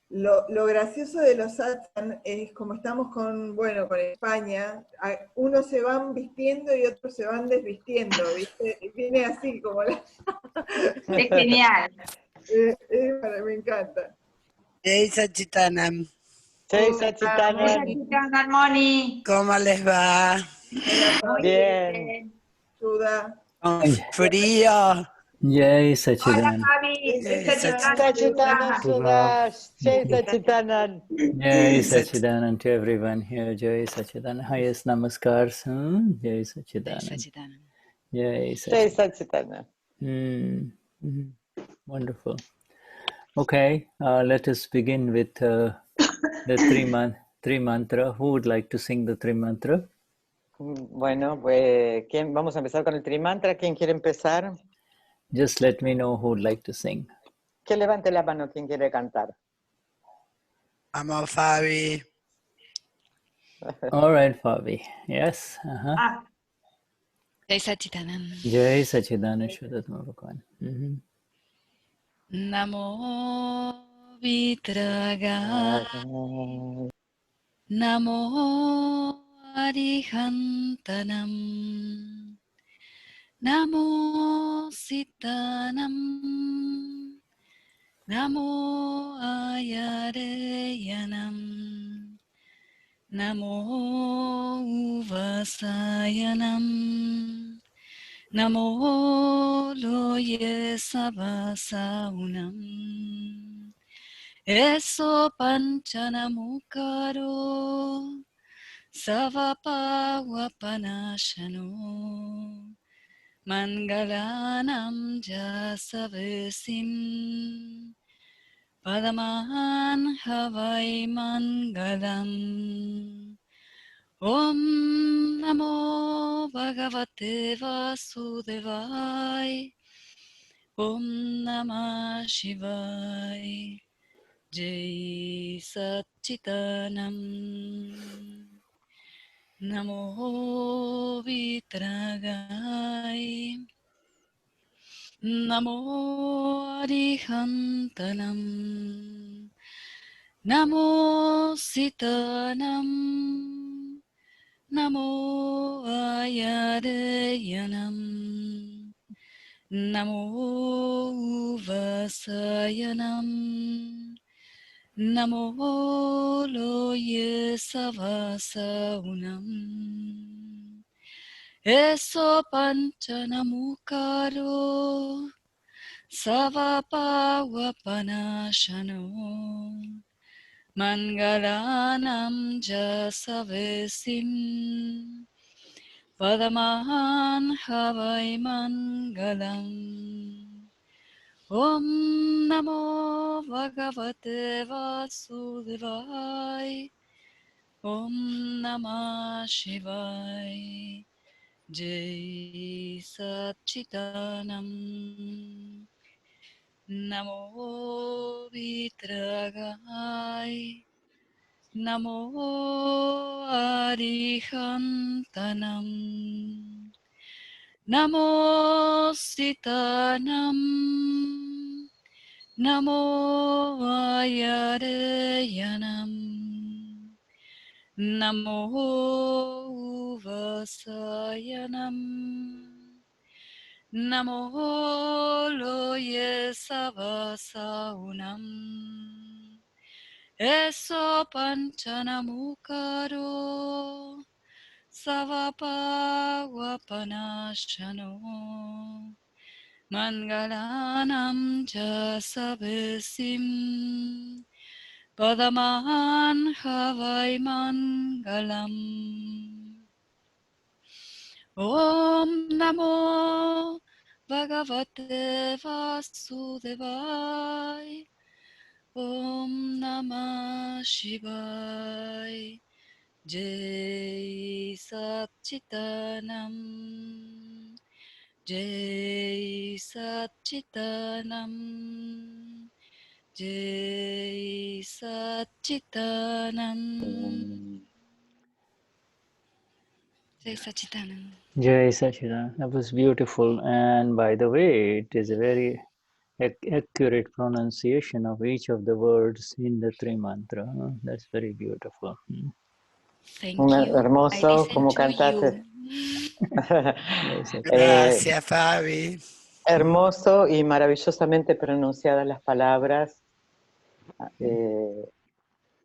Lo gracioso de los atkan es como estamos con España, unos se van vistiendo y otros se van desvistiendo, ¿viste? Y viene así como la... Es genial. Me encanta. Jai Sachitanam. Jai Sachitanam. Moni. ¿Cómo les va? Muy Bien. Shuddha. Con frío. Jai Hola Sachidanand. Fabi. Sachitanam Sudhah. Jai Sachitanam. Jai Sachidanand to everyone here. Jai Sachidanand. Highest namaskars. Jai Sachidanand. Jai Jai Sachidanand. Sachitanam. Wonderful. Okay, let us begin with the three mantra. Who would like to sing the three mantra? Bueno, pues vamos a empezar con el trimantra. ¿Quién quiere empezar? Just let me know who would like to sing. Que levante la mano quien quiere cantar. Vamos, Fabi. All right, Fabi. Yes. Jai Sachidanand. Jai Sachidanand Shuddha Bhagavan. Namo Vitarag. Namo Arihantanam. Namo Sitanam. Namo Ayareyanam. Namo Uvasayanam. Namo Loye Sabasaunam. Eso Panchanamukaro Savapavapanashano Mangalanam Jasavesim Padaman Havai Mangalam. Om Namo Bhagavate Vasudevaya. Om Namah Shivaya. Jai Sachitanam. Namo Vitaragaya. Namo Arihantanam. Namo Sitanam. Namo Ayareyanam. Namo Uvasayanam. Namo Loye Savasaunam. Eso Panchanamukaro Savapavapanashano Mangalanam Jasavesim Padaman Havai Mangalam. Om Namo Bhagavate Vasudevaya. Om Namah Shivaya. Jai Sachitanam. Namo Vitaragaya. Namo Arihantanam. Namo Sitanam. Namo Ayareyanam. Namo Uvasayanam. Namo Loye Savasaunam. Eso Panchanamukaro Savapavapanashano Mangalanam Jasavesim Padaman Havai Mangalam. Om Namo Bhagavate Vasudevaya. Om Namah Shivaya. Jai Sachitanam. Jai Sachitanam. Jai Sachitanam. Jai Sachitanam. Jai Sachidanand. That was beautiful. And by the way, it is a very accurate pronunciation of each of the words in the Tri Mantra. Huh? That's very beautiful. Thank you. I Hermoso listen como to cantaste. you. Yes, Gracias, Fabi. Hermoso y maravillosamente pronunciadas las palabras.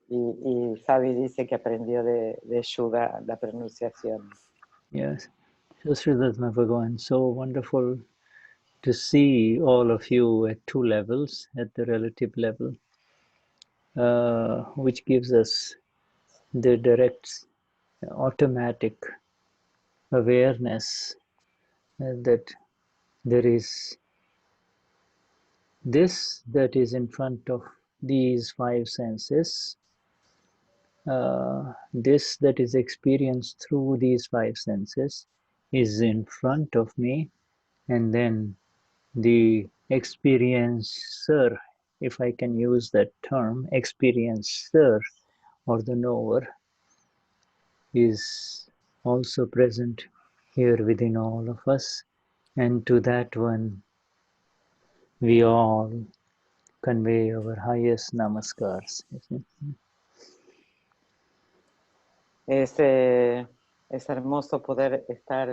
Y Fabi dice que aprendió de Shuddha la pronunciación. yes. Sridhar Bhagavan, so wonderful to see all of you at two levels, at the relative level, which gives us the direct, automatic awareness that there is this that is in front of these five senses, this that is experienced through these five senses is in front of me, and then the experiencer, if I can use that term, experiencer or the knower, is also present here within all of us, and to that one we all convey our highest namaskars. Es hermoso poder estar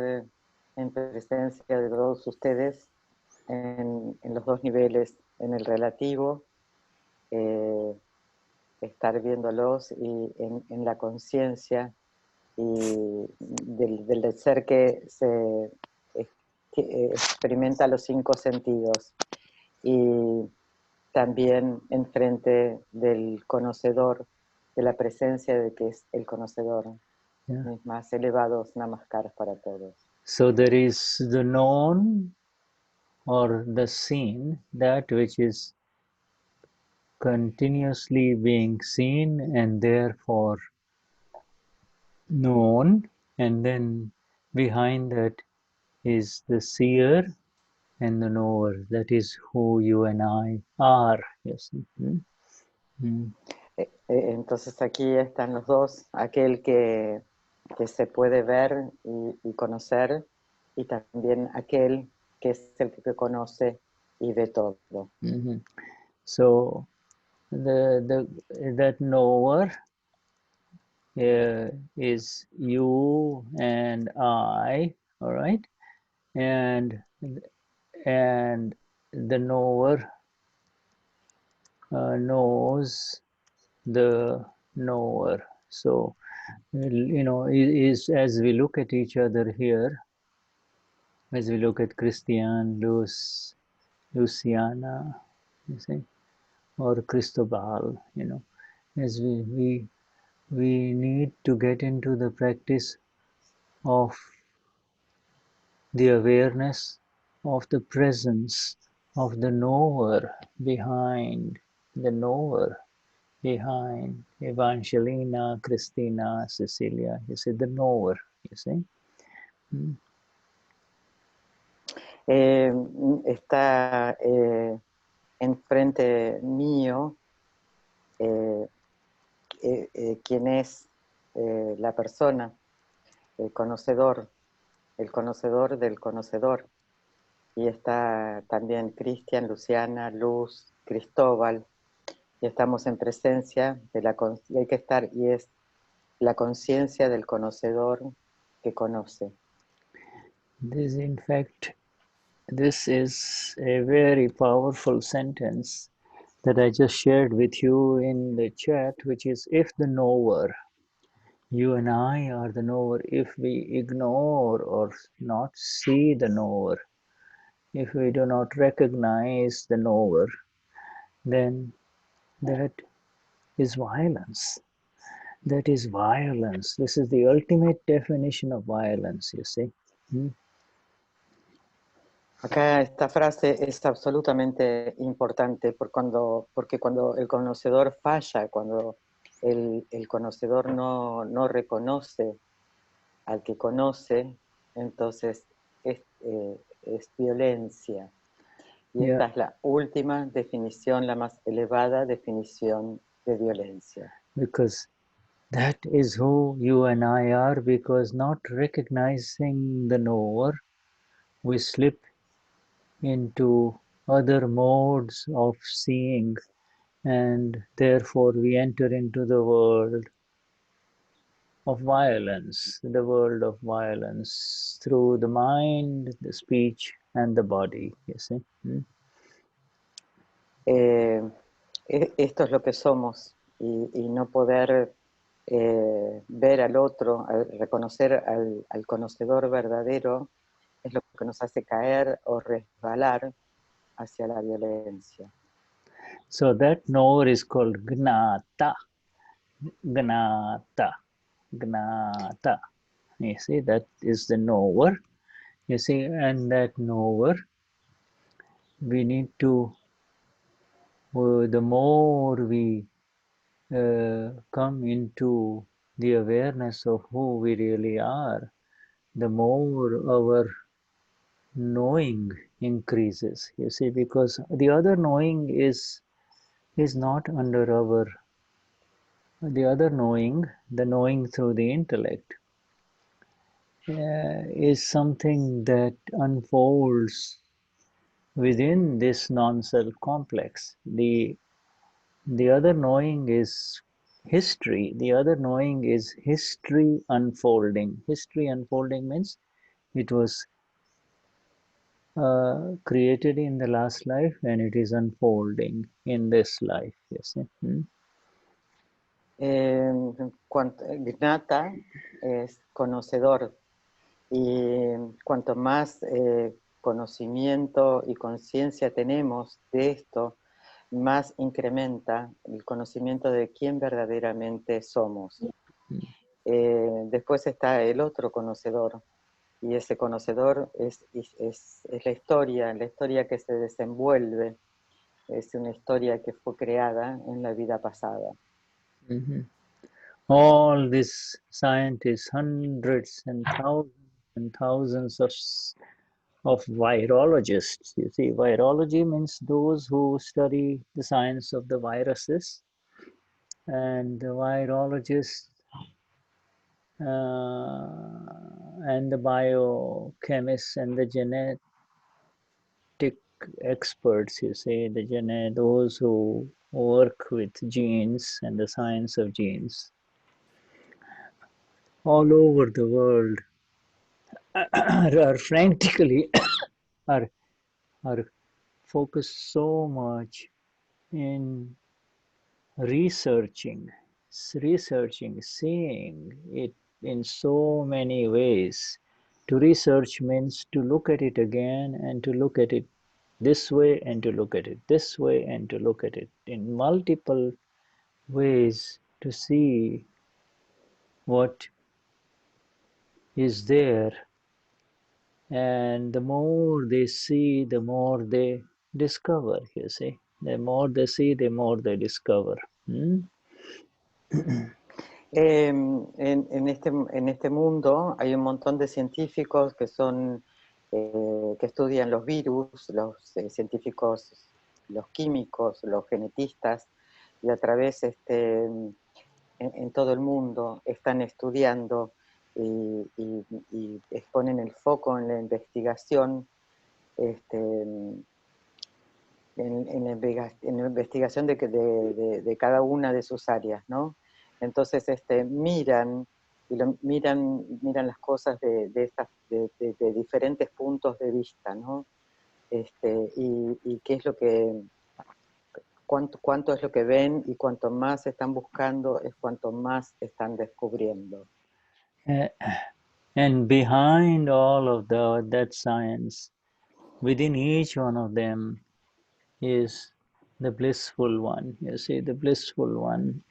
en presencia de todos ustedes en los dos niveles, en el relativo, estar viéndolos y en la conciencia y del ser que experimenta los cinco sentidos, y también enfrente del conocedor, de la presencia de que es el conocedor. Yeah. Mis más elevados namaskaras para todos. So there is the known or the seen, that which is continuously being seen and therefore known, and then behind that is the seer and the knower. That is who you and I are. Yes. Entonces aquí están los dos, aquel que se puede ver y conocer, y también aquel que es el que conoce y ve todo. So that knower is you and I, all right, and the knower knows the knower. So is as we look at each other here, as we look at Christian, Luciana, you see, or Cristobal, as we need to get into the practice of the awareness of the presence of the knower behind the knower, behind Evangelina, Christina, Cecilia. You see, the knower, you see. Está enfrente mío quien es la persona, el conocedor del conocedor, y está también Cristian, Luciana, Luz, Cristóbal, y estamos en presencia y hay que estar, y es la conciencia del conocedor que conoce. This is a very powerful sentence that I just shared with you in the chat, which is, if the knower, you and I are the knower, if we ignore or not see the knower, if we do not recognize the knower, then that is violence. That is violence. This is the ultimate definition of violence, you see. Acá esta frase es absolutamente importante porque cuando el conocedor falla, cuando el conocedor no reconoce al que conoce, entonces es violencia. Y esta es la última definición, la más elevada definición de violencia. Because that is who you and I are, because not recognizing the knower, we slip into other modes of seeing, and therefore we enter into the world of violence, through the mind, the speech, and the body, you see. Esto es lo que somos, y no poder ver al otro, reconocer al conocedor verdadero, es lo que nos hace caer o resbalar hacia la violencia. So that knower is called Gnata. Gnata. Gnata. You see, that is the knower. You see, and that knower, we need to, the more we come into the awareness of who we really are, the more our knowing increases. You see, because the other knowing is not under our, the other knowing, the knowing through the intellect, is something that unfolds within this non-self complex. The other knowing is history. The other knowing is history unfolding. History unfolding means it was created in the last life and it is unfolding in this life. Yes. Gnata es conocedor, y cuanto más conocimiento y conciencia tenemos de esto, más incrementa el conocimiento de quién verdaderamente somos. Después está el otro conocedor, y ese conocedor es la historia que se desenvuelve, es una historia que fue creada en la vida pasada. All these scientists, hundreds and thousands of virologists. You see, virology means those who study the science of the viruses, and the virologists and the biochemists and the genetic experts, you see, those who work with genes and the science of genes all over the world are frantically are focused so much in researching, seeing it in so many ways. To research means to look at it again and to look at it this way and to look at it this way and to look at it in multiple ways to see what is there. And the more they see, the more they discover, you see. The more they see, the more they discover. En este mundo hay un montón de científicos que son que estudian los virus, los científicos, los químicos, los genetistas, y a través en todo el mundo están estudiando y ponen el foco en la investigación, en la investigación de cada una de sus áreas, ¿no? Entonces miran las cosas de diferentes puntos de vista, ¿no? Y qué es lo que cuánto es lo que ven, y cuanto más están buscando es cuanto más están descubriendo. And behind all of that science, within each one of them is the blissful one. You see, the blissful one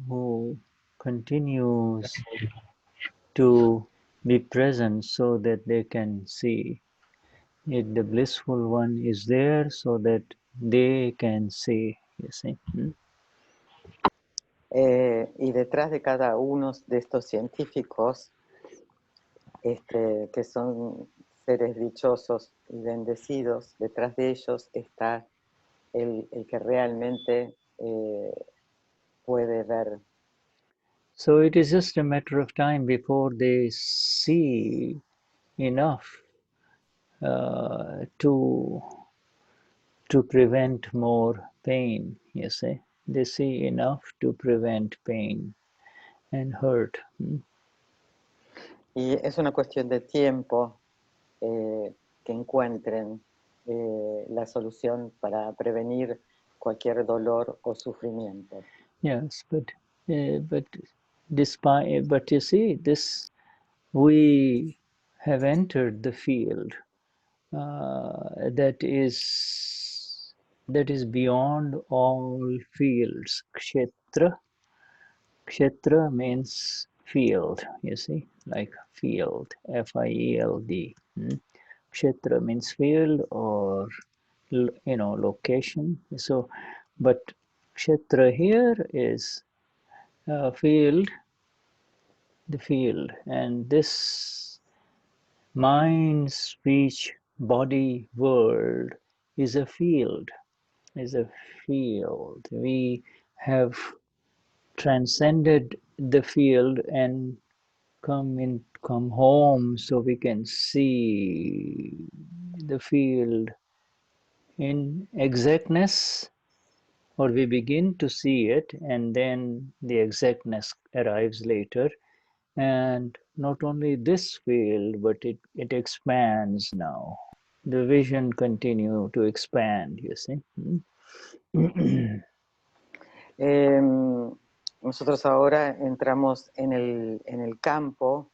who continues to be present so that they can see. The blissful one is there so that they can see, you see. Y detrás de cada uno de estos científicos, que son seres dichosos y bendecidos, detrás de ellos está el que realmente puede ver. So it is just a matter of time before they see enough to prevent more pain, you see. They see enough to prevent pain and hurt. Y es una cuestión de tiempo que encuentren la solución para prevenir cualquier dolor o sufrimiento. Yes, but you see, this we have entered the field that is beyond all fields. Kshetra means field, you see, like field, F-I-E-L-D. Kshetra means field or, location. So, but Kshetra here is field, the field. And this mind, speech, body world is a field, We have transcended the field and come home so we can see the field in exactness, or we begin to see it and then the exactness arrives later. And not only this field, but it expands now. The vision continue to expand, you see. Nosotros ahora entramos en el campo,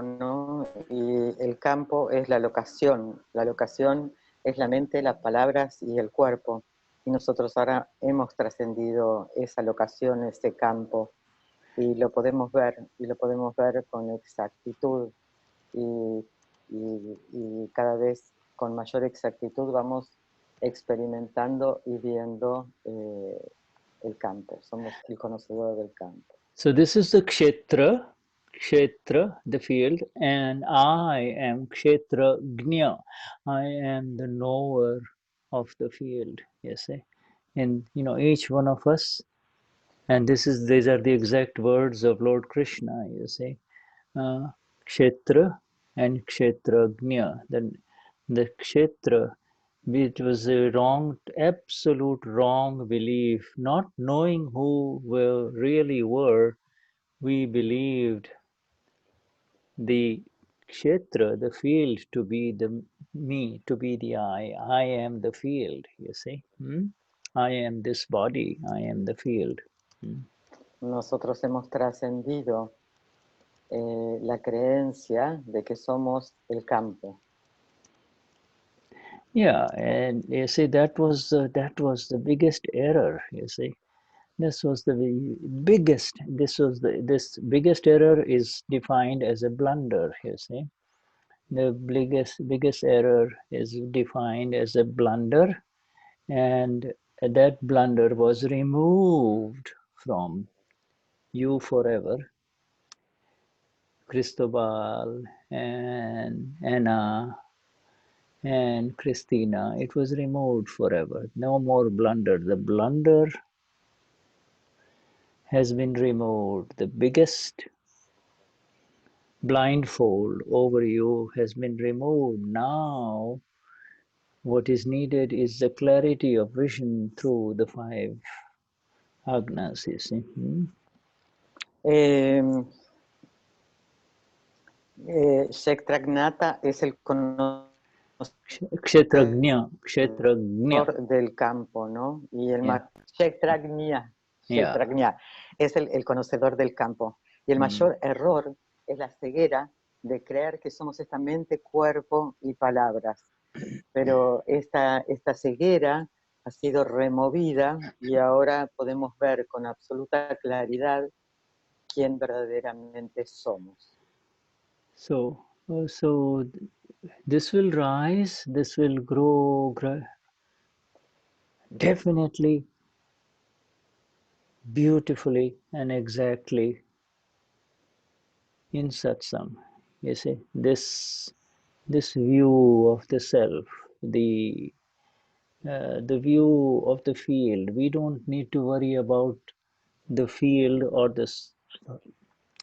¿no? Y el campo es la locación. La locación es la mente, las palabras y el cuerpo. Y nosotros ahora hemos trascendido esa locación, ese campo, y lo podemos ver con exactitud. Y cada vez con mayor exactitud vamos experimentando y viendo el campo. Somos el conocedor del campo. So this is the kshetra, the field, and I am kshetrajna. I am the knower of the field, you see. And each one of us, and these are the exact words of Lord Krishna, you see. Kshetra and kshetrajna. The kshetra, it was a absolute wrong belief, not knowing who we really were. We believed the kshetra, the field, to be the me, to be the I. I am the field, you see. I am this body, I am the field. Nosotros hemos trascendido la creencia de que somos el campo. Yeah, and you see, that was the biggest error, you see. This was the biggest, this biggest error is defined as a blunder, you see. The biggest error is defined as a blunder, and that blunder was removed from you forever. Cristobal and Anna and Christina, it was removed forever. No more blunder. The blunder has been removed. The biggest blindfold over you has been removed. Now, what is needed is the clarity of vision through the five agnas, you see. Kshetragnata es el conocedor Kshetrajna del campo, ¿no? Y el Yeah. Kshetrajna es el conocedor del campo. Y el mayor error es la ceguera de creer que somos esta mente, cuerpo y palabras. Pero esta ceguera ha sido removida y ahora podemos ver con absoluta claridad quién verdaderamente somos. So this will rise, this will grow, definitely, beautifully and exactly in satsang. You see, this view of the self, the view of the field. We don't need to worry about the field or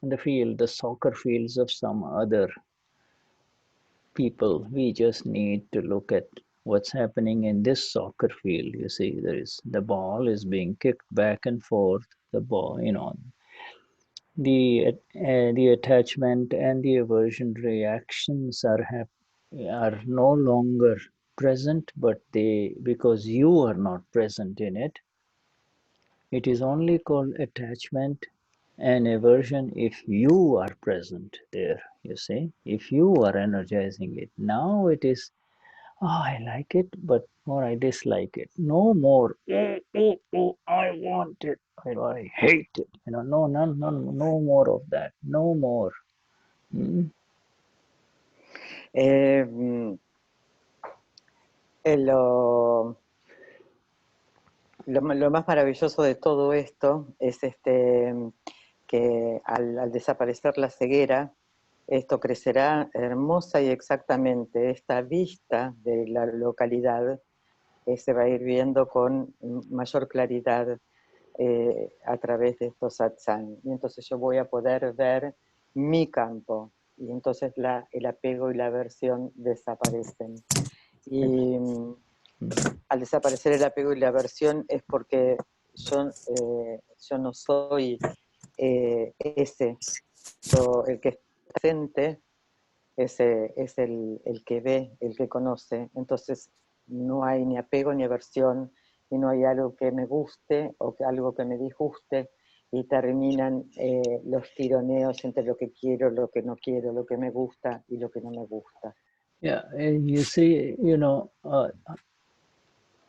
the field, the soccer fields of some other people. We just need to look at what's happening in this soccer field. You see, the ball is being kicked back and forth. The ball, the attachment and the aversion reactions are no longer present, but because you are not present in it. It is only called attachment and aversion if you are present there. You see, if you are energizing it. Now it is, oh, I like it, but more I dislike it. No more, I want it, I hate it. No more of that. No more. Eh, lo más maravilloso de todo esto es que al desaparecer la ceguera, esto crecerá hermosa y exactamente. Esta vista de la localidad se va a ir viendo con mayor claridad a través de estos satsang. Y entonces yo voy a poder ver mi campo. Y entonces el apego y la aversión desaparecen. Y al desaparecer el apego y la aversión es porque yo no soy el que está presente, ese es el que ve, el que conoce. Entonces no hay ni apego ni aversión, y no hay algo que me guste o algo que me disguste, y terminan los tironeos entre lo que quiero, lo que no quiero, lo que me gusta y lo que no me gusta. Yeah, you see,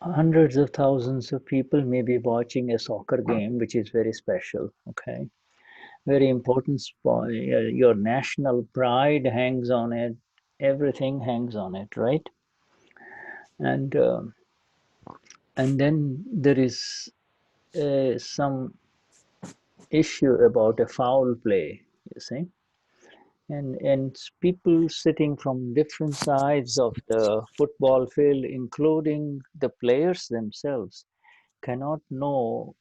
hundreds of thousands of people may be watching a soccer game, which is very special, okay? Very important sport. Your national pride hangs on it. Everything hangs on it, right? And then there is some issue about a foul play, you see? And people sitting from different sides of the football field, including the players themselves, cannot know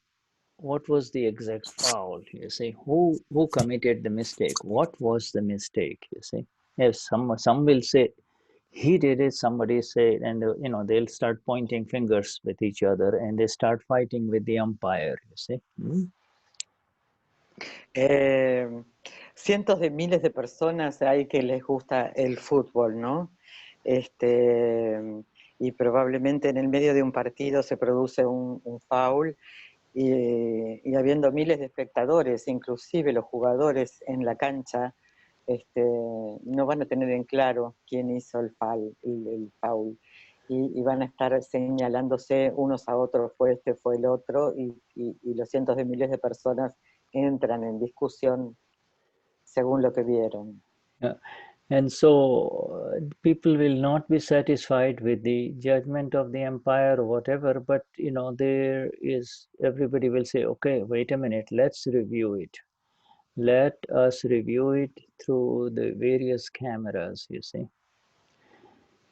what was the exact foul. You see, who committed the mistake? What was the mistake? You see, if some will say he did it, somebody say, and they'll start pointing fingers with each other, and they start fighting with the umpire. You see. Cientos de miles de personas hay que les gusta el fútbol, ¿no? Y probablemente en el medio de un partido se produce un foul, y habiendo miles de espectadores, inclusive los jugadores en la cancha, no van a tener en claro quién hizo el foul, y van a estar señalándose unos a otros, fue este, fue el otro, y los cientos de miles de personas entran en discusión según lo que vieron. Yeah. And so people will not be satisfied with the judgment of the umpire or whatever, but everybody will say, okay, wait a minute, let's review it. Let us review it through the various cameras, you see.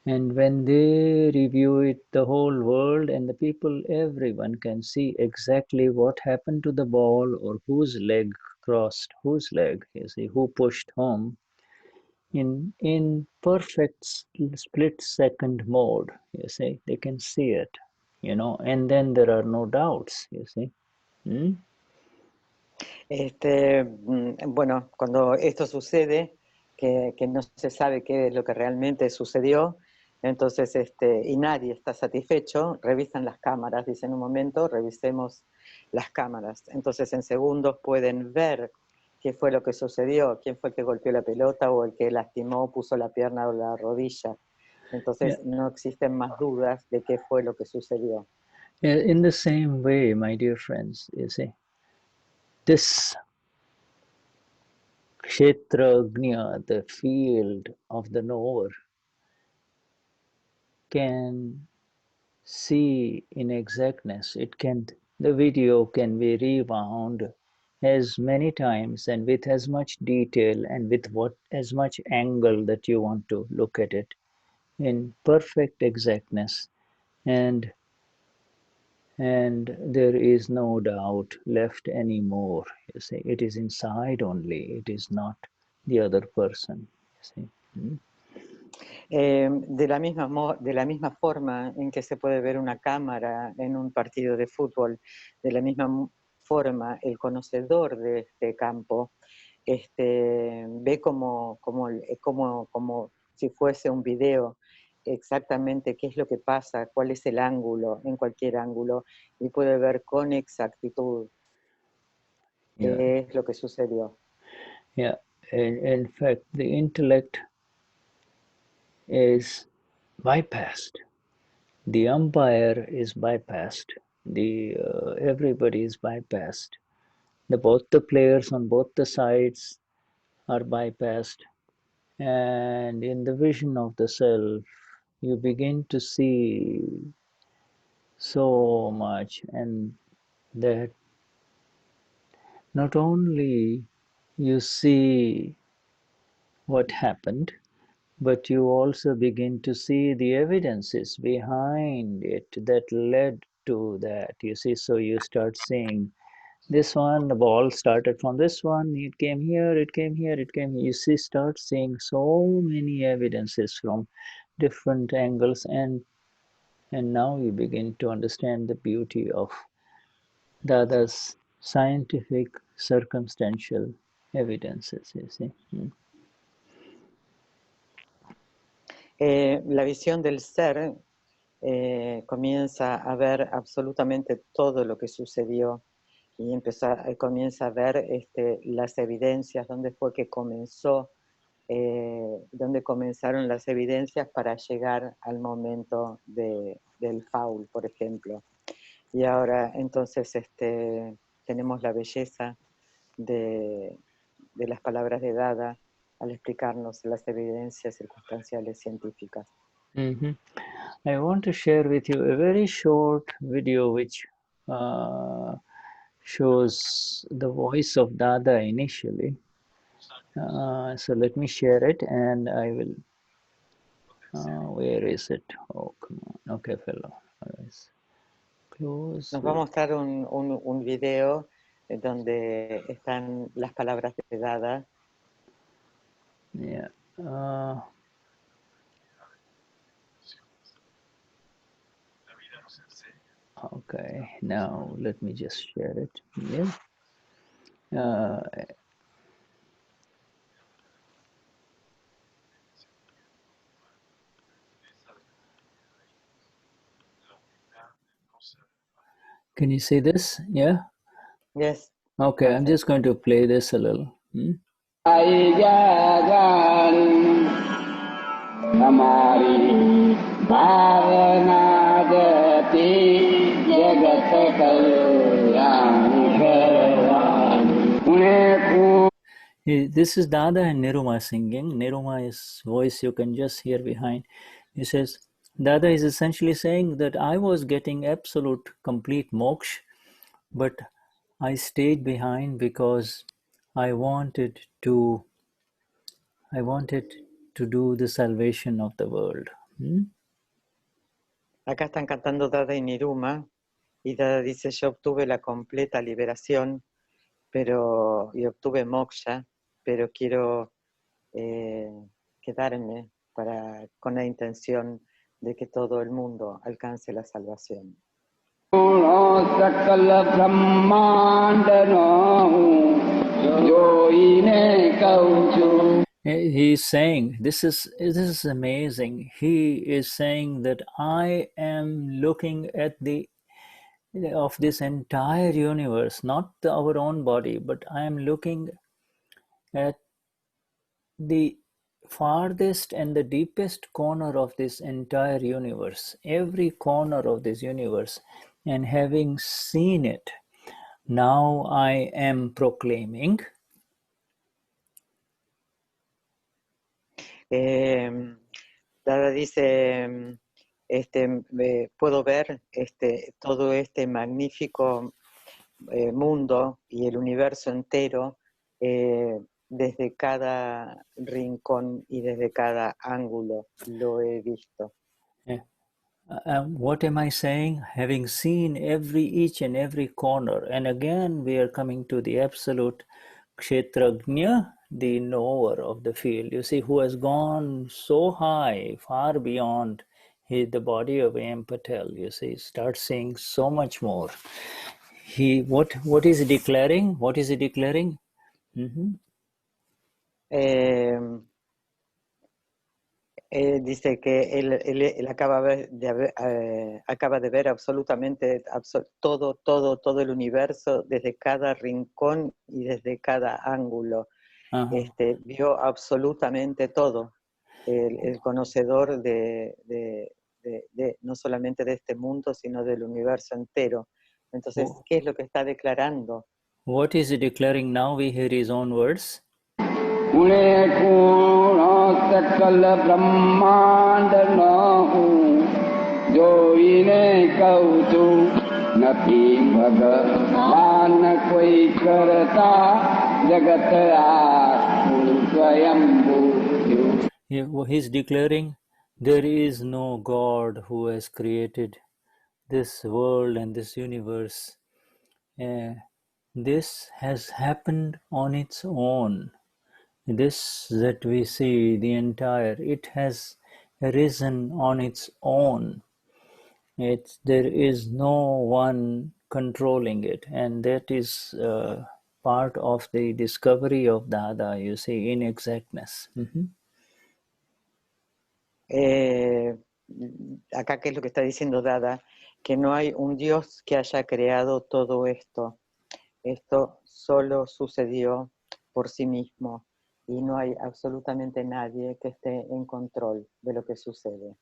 And when they review it, the whole world and the people, everyone can see exactly what happened to the ball, or whose leg crossed whose leg, you see, who pushed home in perfect split-second mode, you see. They can see it, and then there are no doubts, you see. Bueno, cuando esto sucede, que no se sabe qué es lo que realmente sucedió, entonces, y nadie está satisfecho, revisan las cámaras, dicen un momento, revisemos las cámaras. Entonces, en segundos pueden ver qué fue lo que sucedió, quién fue el que golpeó la pelota o el que lastimó, puso la pierna o la rodilla. Entonces, no existen más dudas de qué fue lo que sucedió. In the same way, my dear friends, you see, this kshetragnya, the field of the knower, can see in exactness. The video can be rewound as many times and with as much detail and with as much angle that you want to look at it in perfect exactness. And and there is no doubt left anymore. You see, it is inside only, it is not the other person. You see. De la misma forma en que se puede ver una cámara en un partido de fútbol, de la misma forma el conocedor de este campo ve como si fuese un video exactamente qué es lo que pasa, cuál es el ángulo, en cualquier ángulo, y puede ver con exactitud qué es lo que sucedió. Yeah, in fact, the intellect is bypassed. The umpire is bypassed. Everybody is bypassed. Both the players on both the sides are bypassed. And in the vision of the self, you begin to see so much, and that not only you see what happened, but you also begin to see the evidences behind it that led to that. You see, so you start seeing this one, the ball started from this one, it came here, it came here, it came here. You see, start seeing so many evidences from different angles, and now you begin to understand the beauty of Dada's scientific circumstantial evidences, you see. La visión del ser comienza a ver absolutamente todo lo que sucedió y comienza a ver las evidencias, dónde fue que comenzó, dónde comenzaron las evidencias para llegar al momento del foul, por ejemplo. Y ahora entonces tenemos la belleza de las palabras de Dada al explicarnos las evidencias circunstanciales científicas. I want to share with you a very short video which shows the voice of Dada initially. So let me share it, and I will. Where is it? Oh, come on. Okay, fellow. Close. Nos va a mostrar un video donde están las palabras de Dada. Yeah. Okay, now let me just share it. Yeah. Can you see this? Yeah? Yes. Okay, I'm just going to play this a little. This is Dada and Niruma singing. Niruma's voice you can just hear behind. He says, Dada is essentially saying that I was getting absolute complete moksha, but I stayed behind because I wanted to do the salvation of the world. Acá están cantando Dada y Niruma, y Dada dice, yo obtuve la completa liberación y obtuve moksha, pero quiero quedarme con la intención de que todo el mundo alcance la salvación. He's saying, this is amazing. He is saying that I am looking at of this entire universe, not our own body, but I am looking at the farthest and the deepest corner of this entire universe, every corner of this universe, and having seen it, now I am proclaiming. Dada dice, puedo ver todo este magnífico mundo y el universo entero desde cada rincón y desde cada ángulo lo he visto. What am I saying? Having seen each and every corner, and again we are coming to the absolute kshetrajna, the knower of the field. You see, who has gone so high, far beyond the body of A.M. Patel. You see, starts seeing so much more. What is he declaring? What is he declaring? Dice que él acaba de ver absolutamente todo el universo desde cada rincón y desde cada ángulo. Vio absolutamente todo. El conocedor de no solamente de este mundo, sino del universo entero. Entonces, ¿qué es lo que está declarando? What is he declaring now? We hear his own words. सकल ब्रह्मांड न हूँ जो इन्हें कहूँ तो नपी भगवान कोई करता जगत स्वयंभू. He's declaring there is no God who has created this world and this universe. This has happened on its own. This that we see, the entire, it has arisen on its own. There is no one controlling it, and that is part of the discovery of Dada, you see, inexactness. Acá, ¿qué es lo que está diciendo Dada? Que no hay un Dios que haya creado todo esto. Esto solo sucedió por sí mismo. Y no hay absolutamente nadie que esté en control de lo que sucede.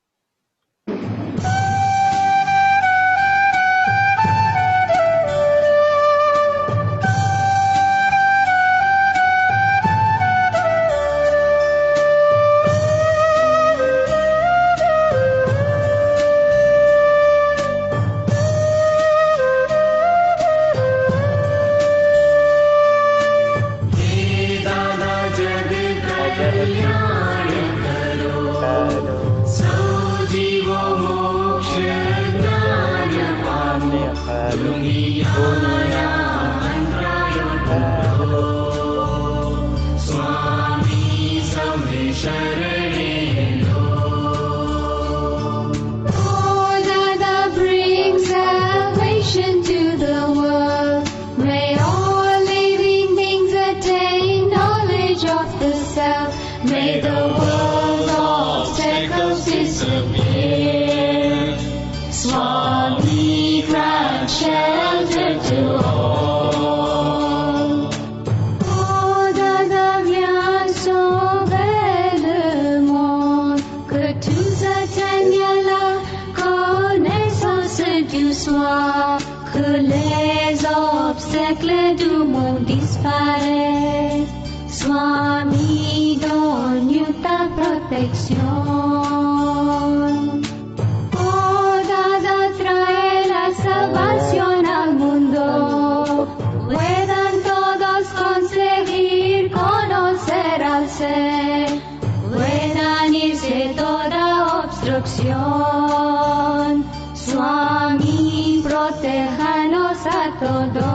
Swami, protéjanos a todos.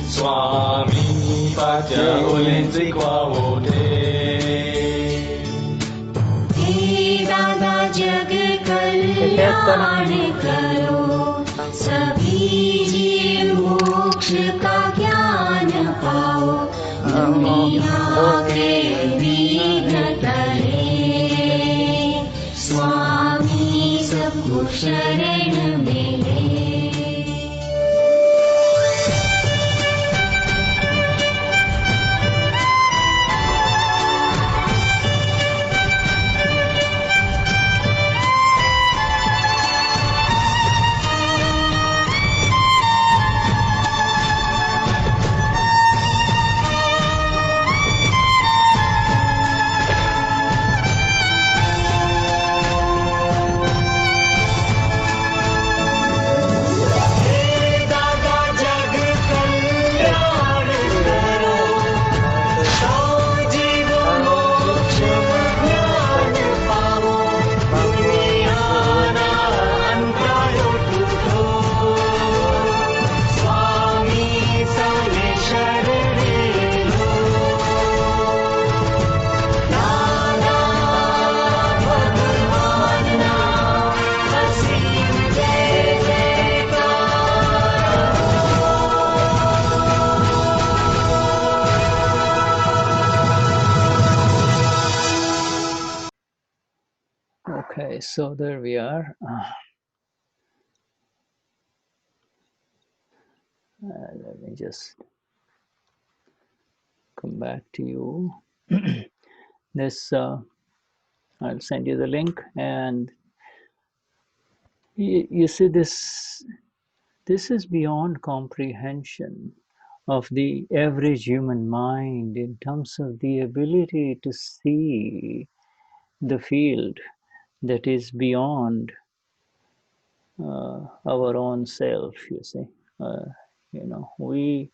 Swami, Pacha, Ulinzi, Kwawote. जग कल्याण करो सभी जीव मोक्ष का ज्ञान पाओ दुनिया के विघ्न टले स्वामी सबको शरण मिले. Okay, so there we are. Let me just come back to you. This, I'll send you the link, and you see this is beyond comprehension of the average human mind in terms of the ability to see the field that is beyond our own self, you see. You know, we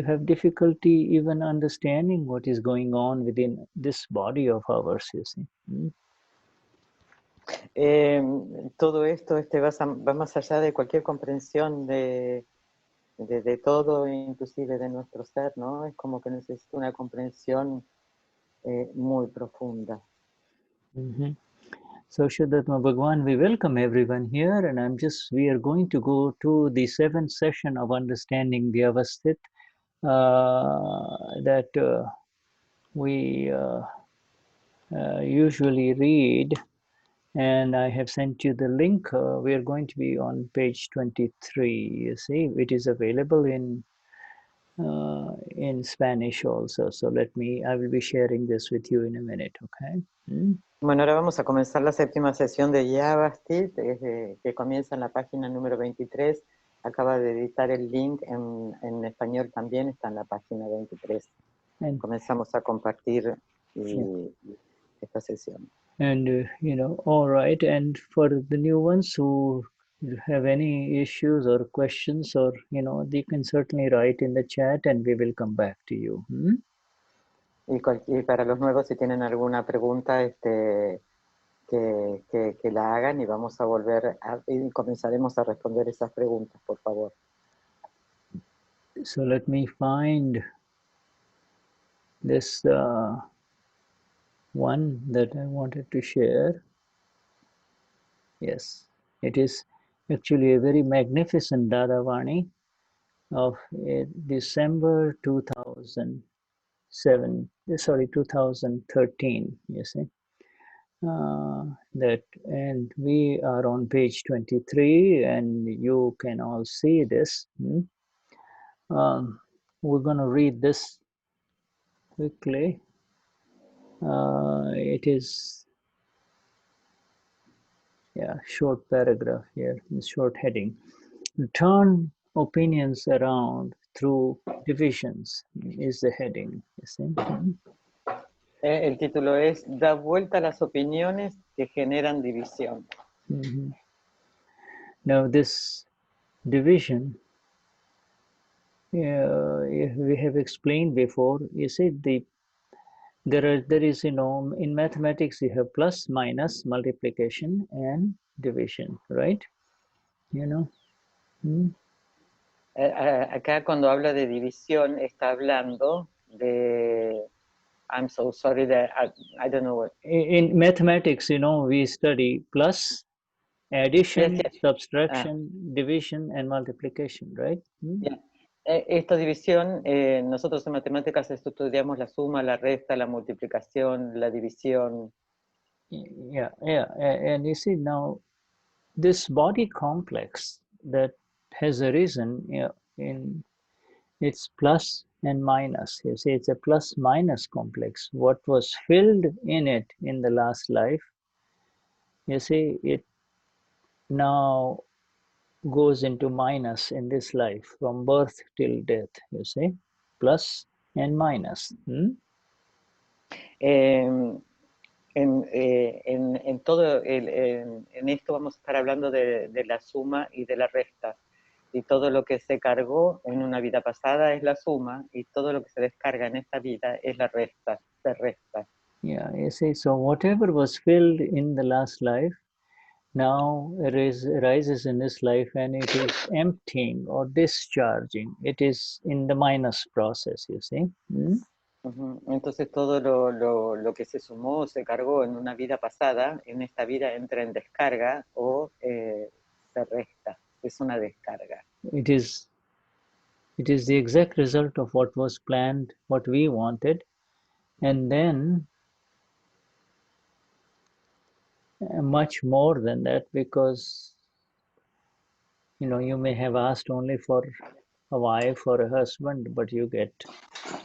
have difficulty even understanding what is going on within this body of ours, you see. Todo esto va más allá de cualquier comprensión de todo, inclusive de nuestro ser, ¿no? Es como que necesita una comprensión muy profunda. So Shuddha Bhagwan, we welcome everyone here, and we are going to go to the 7th session of understanding Vyavasthit that we usually read, and I have sent you the link. We are going to be on page 23, you see. It is available in Spanish also, so I will be sharing this with you in a minute, okay? Bueno, ahora vamos a comenzar la 7ª sesión de Vyavasthit, que comienza en la página número 23. Acaba de editar el link en español también, está en la página 23. Comenzamos a compartir esta sesión. And, you know, all right, and for the new ones who have any issues or questions, or, you know, they can certainly write in the chat and we will come back to you. Y para los nuevos, si tienen alguna pregunta, que la hagan y vamos a volver y comenzaremos a responder esas preguntas, por favor. So let me find this one that I wanted to share. Yes, it is actually a very magnificent Dadavani of December 2013, you see. And we are on page 23, and you can all see this. We're going to read this quickly. It is short paragraph here, short heading. Turn opinions around through divisions is the heading, you see. El título es Da vuelta a las opiniones que generan división. Now this division, we have explained before, you see, there is, you know, in mathematics you have plus, minus, multiplication and division, right? You know. Acá cuando habla de división está hablando de, I'm so sorry that I don't know what. In mathematics, you know, we study plus, addition, yes. subtraction, division, and multiplication, right? Yeah. Esta división, nosotros en matemáticas estudiamos la suma, la resta, la multiplicación, la división. Yeah, and you see now, this body complex that has arisen, you know, in its plus and minus. You see, it's a plus minus complex. What was filled in it in the last life, you see, it now goes into minus in this life, from birth till death, you see, plus and minus. En todo, en esto vamos a estar hablando de la suma y de la resta. Y todo lo que se cargó en una vida pasada es la suma, y todo lo que se descarga en esta vida es la resta, se resta. Yeah, you see, so whatever was filled in the last life now arises in this life, and it is emptying or discharging. It is in the minus process, you see. Entonces todo lo que se sumó, se cargó en una vida pasada, en esta vida entra en descarga o se resta. Es una descarga. It is the exact result of what was planned, what we wanted, and then much more than that, because you may have asked only for a wife or a husband, but you get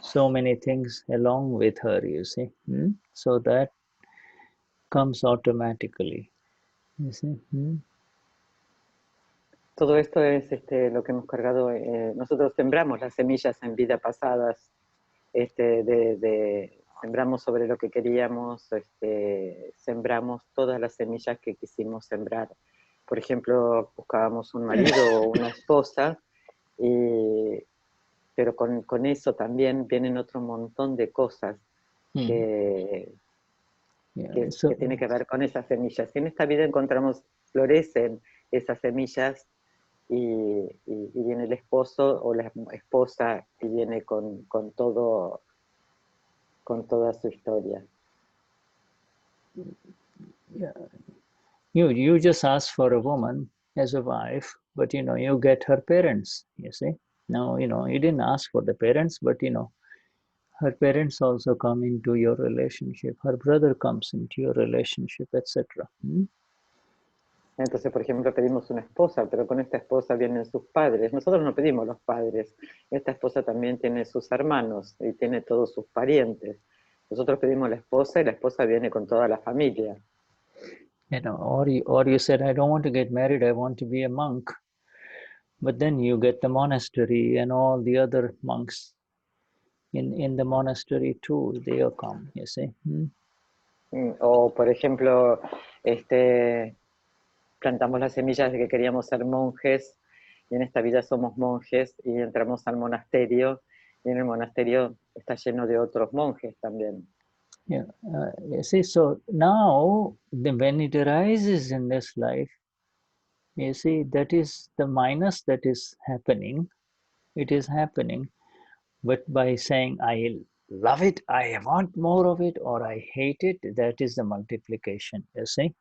so many things along with her, you see. So that comes automatically, you see. Todo esto es lo que hemos cargado. Nosotros sembramos las semillas en vidas pasadas, sembramos sobre lo que queríamos, sembramos todas las semillas que quisimos sembrar. Por ejemplo, buscábamos un marido o una esposa, pero con eso también vienen otro montón de cosas que tienen que ver con esas semillas. Y en esta vida florecen esas semillas, y viene el esposo o la esposa y viene con toda su historia. Yeah. You just ask for a woman as a wife, but you get her parents, you see. Now, you didn't ask for the parents, but her parents also come into your relationship, her brother comes into your relationship, etc. Entonces, por ejemplo, pedimos una esposa, pero con esta esposa vienen sus padres. Nosotros no pedimos los padres. Esta esposa también tiene sus hermanos y tiene todos sus parientes. Nosotros pedimos la esposa y la esposa viene con toda la familia. Or you said, I don't want to get married, I want to be a monk. But then you get the monastery and all the other monks in the monastery too, they all come, you see. O, por ejemplo, plantamos las semillas de que queríamos ser monjes, y en esta vida somos monjes, y entramos al monasterio, y en el monasterio está lleno de otros monjes también. Yeah, you see, so now, when it arises in this life, you see, that is the minus that is happening. It is happening, but by saying, I love it, I want more of it, or I hate it, that is the multiplication, you see.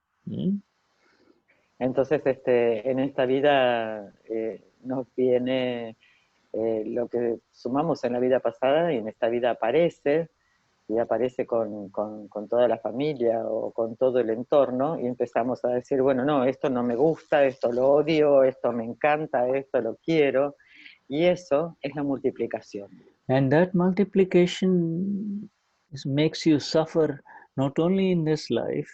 Entonces, en esta vida nos viene lo que sumamos en la vida pasada, y en esta vida aparece, y aparece con toda la familia o con todo el entorno, y empezamos a decir, bueno, no, esto no me gusta, esto lo odio, esto me encanta, esto lo quiero, y eso es la multiplicación. And that multiplication makes you suffer not only in this life,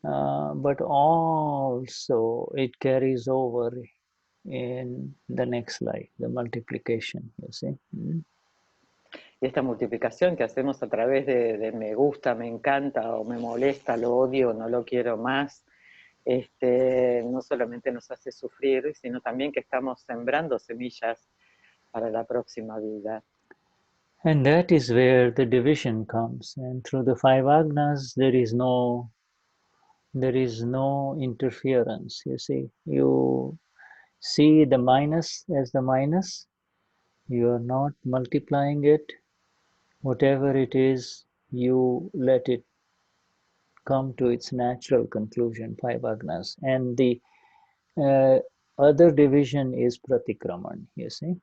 but also it carries over in the next life, the multiplication, you see. Y esta multiplicación que hacemos a través de me gusta, me encanta, o me molesta, lo odio, no lo quiero más, no solamente nos hace sufrir, sino también que estamos sembrando semillas para la próxima vida. And that is where the division comes. And through the 5 agnas, there is no interference, you see. You see the minus as the minus. You are not multiplying it. Whatever it is, you let it come to its natural conclusion, 5 agnas. And the other division is pratikraman, you see.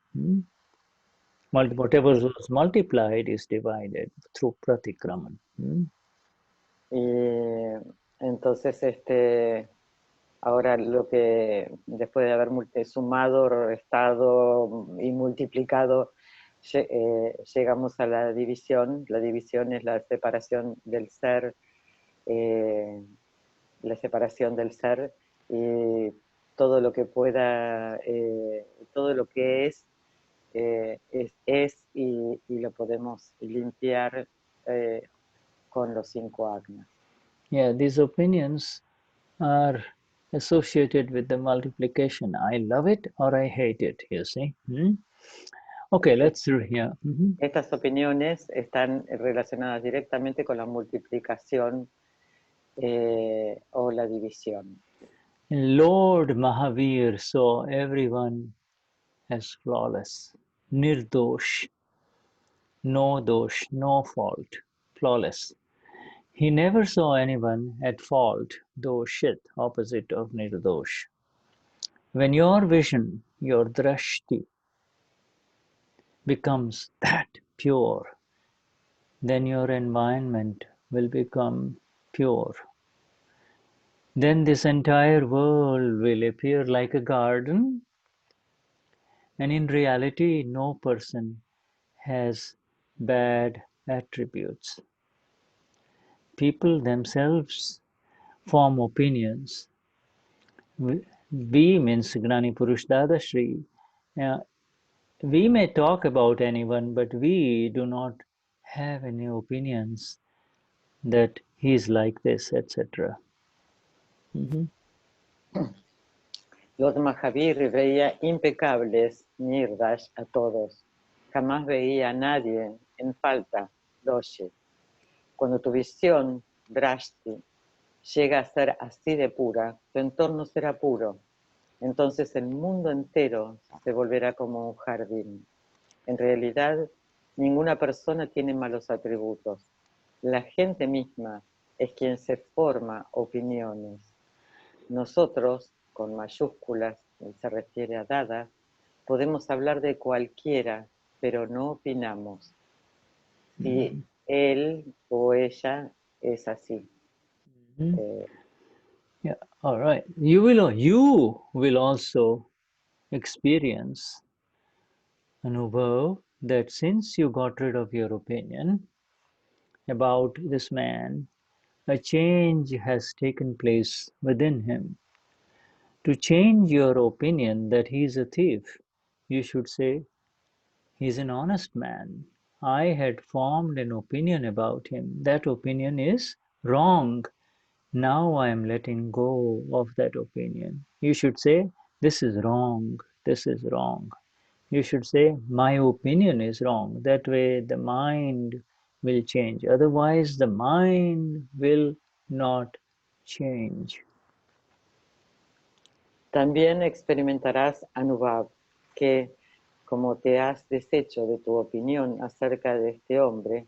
Whatever was multiplied is divided through pratikraman. Y entonces, ahora lo que, después de haber sumado, restado y multiplicado, llegamos a la división. La división es la separación del ser, y todo lo que pueda, todo lo que es y lo podemos limpiar con los 5 agnas. Yeah, these opinions are associated with the multiplication. I love it or I hate it, you see. Okay, let's do here. Estas opiniones están relacionadas directamente con la multiplicación o la división. Lord Mahavir saw everyone as flawless, nirdosh, no dosh, no fault, flawless. He never saw anyone at fault, doshit, opposite of nirdosh. When your vision, your drashti, becomes that pure, then your environment will become pure. then this entire world will appear like a garden, and in reality, no person has bad attributes. People themselves form opinions. We means Gnani Purush Dadashri. We may talk about anyone, but we do not have any opinions that he is like this, etc. Lord Mahavir veía impecables, nirdash, a todos. Jamás veía a nadie en falta, doshi. Cuando tu visión, drashti, llega a ser así de pura, tu entorno será puro. Entonces el mundo entero se volverá como un jardín. En realidad, ninguna persona tiene malos atributos. La gente misma es quien se forma opiniones. Nosotros, con mayúsculas, se refiere a dada, podemos hablar de cualquiera, pero no opinamos. Si él o ella es así. Yeah, all right. You will also experience, Anubhav, that since you got rid of your opinion about this man, a change has taken place within him. To change your opinion that he is a thief, you should say, he is an honest man. I had formed an opinion about him. That opinion is wrong. Now I am letting go of that opinion. You should say, this is wrong, this is wrong. You should say, my opinion is wrong. That way the mind will change. Otherwise, the mind will not change. También experimentarás, Anubhav, que como te has deshecho de tu opinión acerca de este hombre,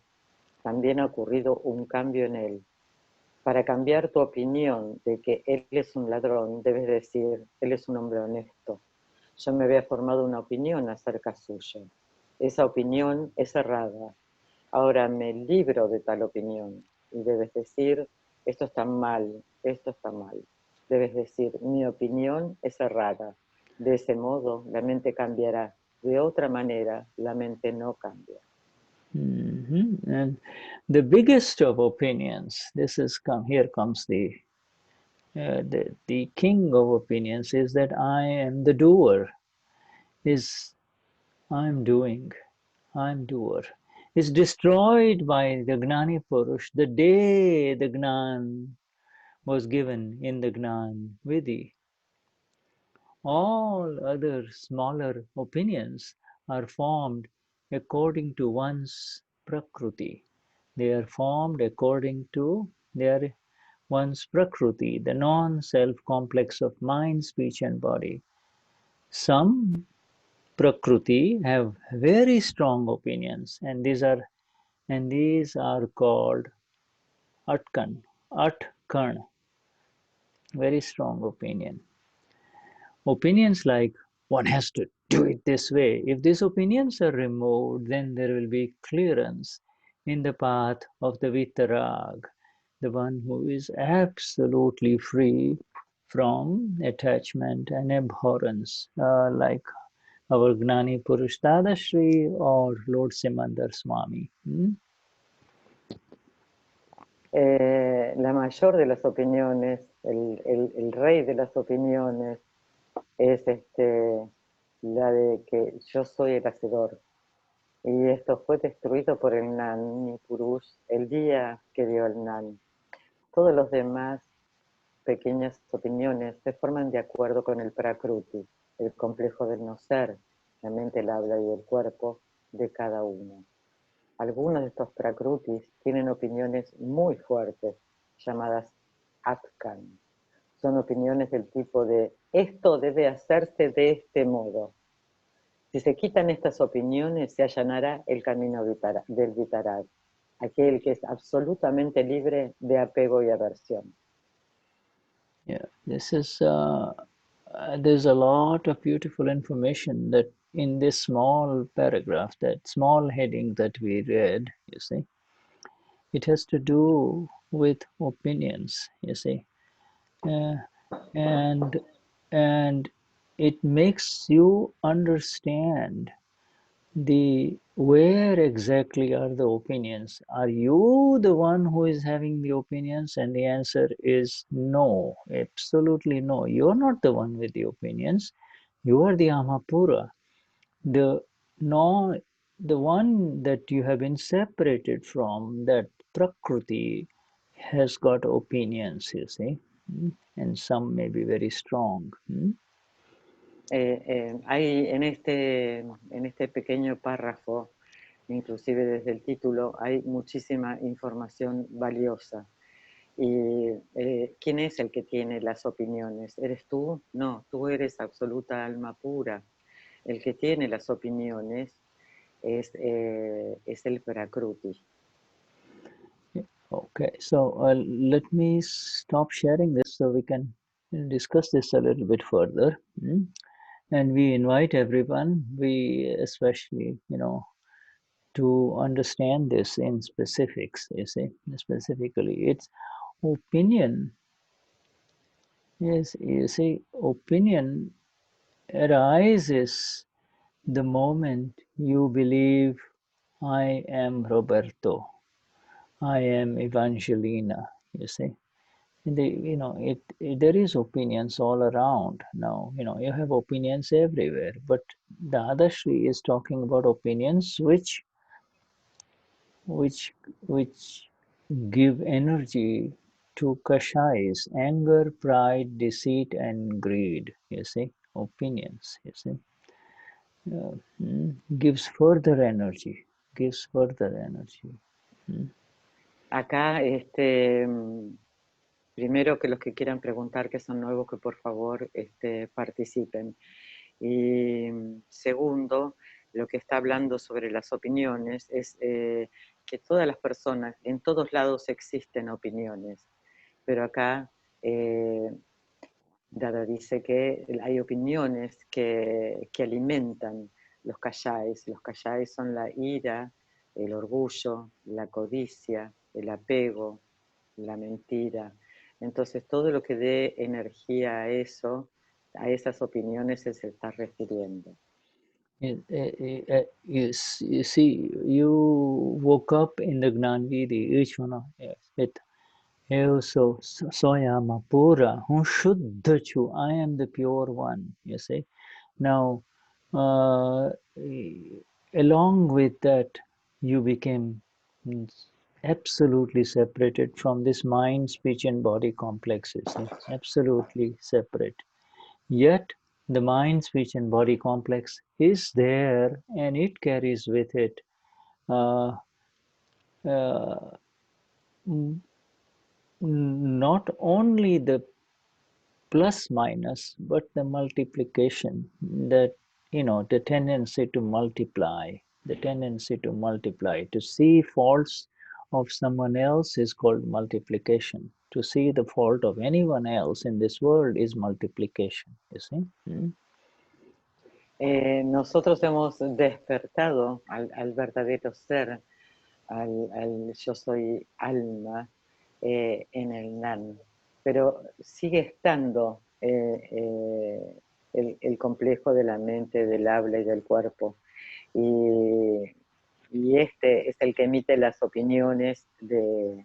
también ha ocurrido un cambio en él. Para cambiar tu opinión de que él es un ladrón, debes decir, él es un hombre honesto. Yo me había formado una opinión acerca suyo. Esa opinión es errada. Ahora me libro de tal opinión. Y debes decir, esto está mal, esto está mal. Debes decir, mi opinión es errada. De ese modo, la mente cambiará. De otra manera, la mente no cambia. And the biggest of opinions, here comes the king of opinions, is that I am the doer. I'm doer. Is destroyed by the Gnani Purush the day the Gnan was given in the Gnan Vidhi. All other smaller opinions are formed according to one's prakruti. They are formed according to their one's prakruti, the non-self complex of mind, speech and body. Some prakruti have very strong opinions, and these are called atkan, very strong opinion. Opinions like one has to do it this way. If these opinions are removed, then there will be clearance in the path of the Vitarag, the one who is absolutely free from attachment and abhorrence, like our Gnani Purush Dadashri or Lord Simandar Swami. La mayor de las opiniones, el rey de las opiniones, es la de que yo soy el hacedor. Y esto fue destruido por el Gnani Purush el día que dio el Gnan. Todos los demás pequeñas opiniones se forman de acuerdo con el prakruti, el complejo del no ser, la mente, el habla y el cuerpo de cada uno. Algunos de estos prakrutis tienen opiniones muy fuertes, llamadas atkan. Son opiniones del tipo de esto debe hacerse de este modo. Si se quitan estas opiniones, se allanará el camino del Vitarag, aquel que es absolutamente libre de apego y aversión. Yeah, this is there's a lot of beautiful information that in this small paragraph, that small heading that we read, you see. It has to do with opinions, you see. uh, and and it makes you understand the where exactly are the opinions. Are you the one who is having the opinions? And the answer is no, absolutely no. You're not the one with the opinions. You are the Amapura, the no, the one that you have been separated from, that prakruti has got opinions, you see, and some may be very strong. Hay en este pequeño párrafo, inclusive desde el título, hay muchísima información valiosa. ¿Y quién es el que tiene las opiniones? ¿Eres tú? No, tú eres absoluta alma pura. El que tiene las opiniones es el prakruti. Okay, so let me stop sharing this so we can discuss this a little bit further. And we invite everyone, we especially, to understand this in specifics, you see, specifically. It's opinion. Yes, you see, opinion arises the moment you believe I am Roberto, I am Evangelina, you see. There is opinions all around now. You have opinions everywhere, but Dadashri is talking about opinions which give energy to kashais, anger, pride, deceit, and greed. You see, opinions. You see, gives further energy. Gives further energy. Acá, primero que los que quieran preguntar, que son nuevos, que por favor participen. Y segundo, lo que está hablando sobre las opiniones es que todas las personas, en todos lados existen opiniones, pero acá Dada dice que hay opiniones que alimentan los kashais. Los kashais son la ira, el orgullo, la codicia, el apego, la mentira. Entonces todo lo que dé energía a eso, a esas opiniones se está refiriendo. You see, you woke up in the Gnan Vidi, each one of it. So Soyama Pura, Hun Shuddha Chu, I am the pure one, you see. Now, along with that, you became absolutely separated from this mind, speech, and body complexes. Absolutely separate. Yet, the mind, speech, and body complex is there, and it carries with it uh, uh, not only the plus minus, but the multiplication, that, the tendency to multiply, to see faults of someone else is called multiplication. To see the fault of anyone else in this world is multiplication, you see. Nosotros hemos despertado al verdadero ser, al yo soy alma, en el Gnan, pero sigue estando el complejo de la mente, del habla y del cuerpo, y este es el que emite las opiniones de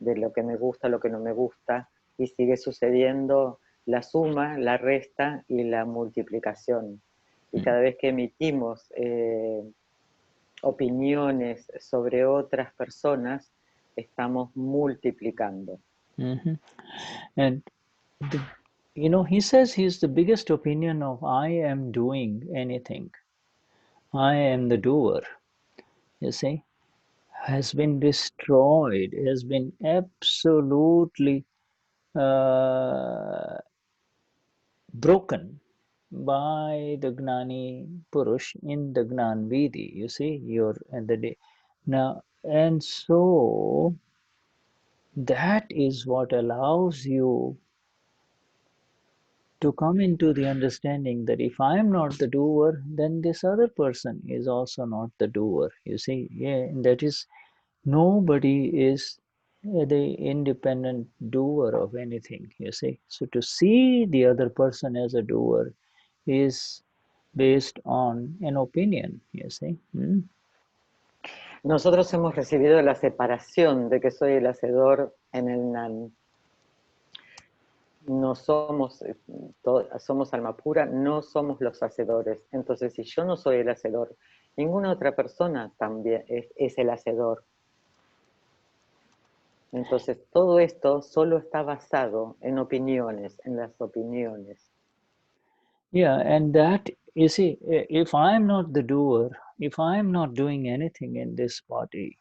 lo que me gusta, lo que no me gusta, y sigue sucediendo la suma, la resta y la multiplicación. Y cada vez que emitimos opiniones sobre otras personas, estamos multiplicando. And he says he's the biggest opinion of I am doing anything. I am the doer, you see, has been destroyed, has been absolutely broken by the Gnani Purush in the Gnan Vidi. You see, you're at the day now, and so that is what allows you to come into the understanding that if I am not the doer, then this other person is also not the doer. You see, yeah, and that is, nobody is the independent doer of anything, you see. So to see the other person as a doer is based on an opinion, you see. Nosotros hemos recibido la separación de que soy el hacedor en el Gnan. No somos, somos alma pura, no somos los hacedores. Entonces, si yo no soy el hacedor, ninguna otra persona también es el hacedor. Entonces, todo esto solo está basado en opiniones, en las opiniones. Yeah, and that, you see, if I'm not the doer, if I'm not doing anything in this body,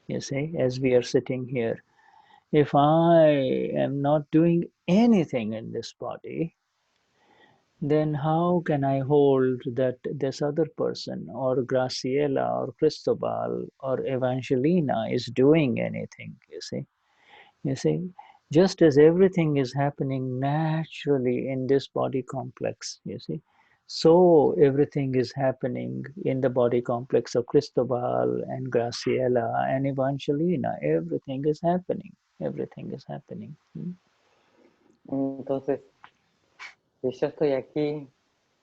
you see, as we are sitting here, if I am not doing anything in this body, then how can I hold that this other person, or Graciela, or Cristobal, or Evangelina is doing anything, you see? You see, just as everything is happening naturally in this body complex, you see, so everything is happening in the body complex of Cristobal and Graciela and Evangelina. Everything is happening. Everything is happening. Entonces, si yo estoy aquí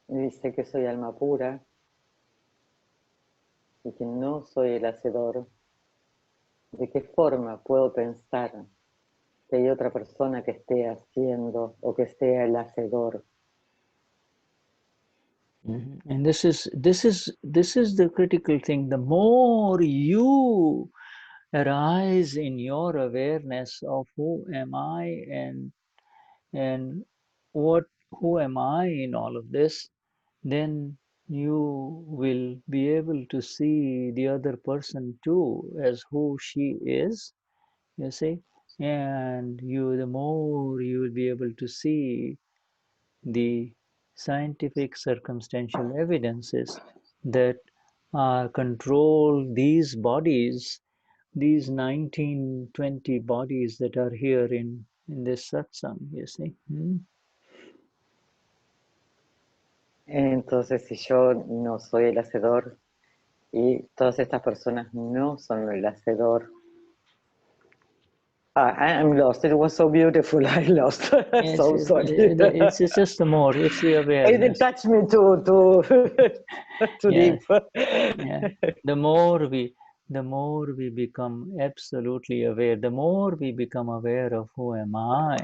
y dice que soy alma pura y que no soy el hacedor, ¿de qué forma puedo pensar que hay otra persona que esté haciendo o que sea el hacedor? And this is the critical thing. The more you arise in your awareness of who am I and who am I in all of this, then you will be able to see the other person too as who she is, you see, and the more you will be able to see the scientific circumstantial evidences that control these bodies, these 19, 20 bodies that are here in this satsang, you see. Entonces, si yo no soy el hacedor y todas estas personas no son el hacedor, I'm lost. It was so beautiful. I lost. So sorry. It's just the more. It's the awareness. It touched me too deep. Yeah. The more we become absolutely aware, the more we become aware of who am I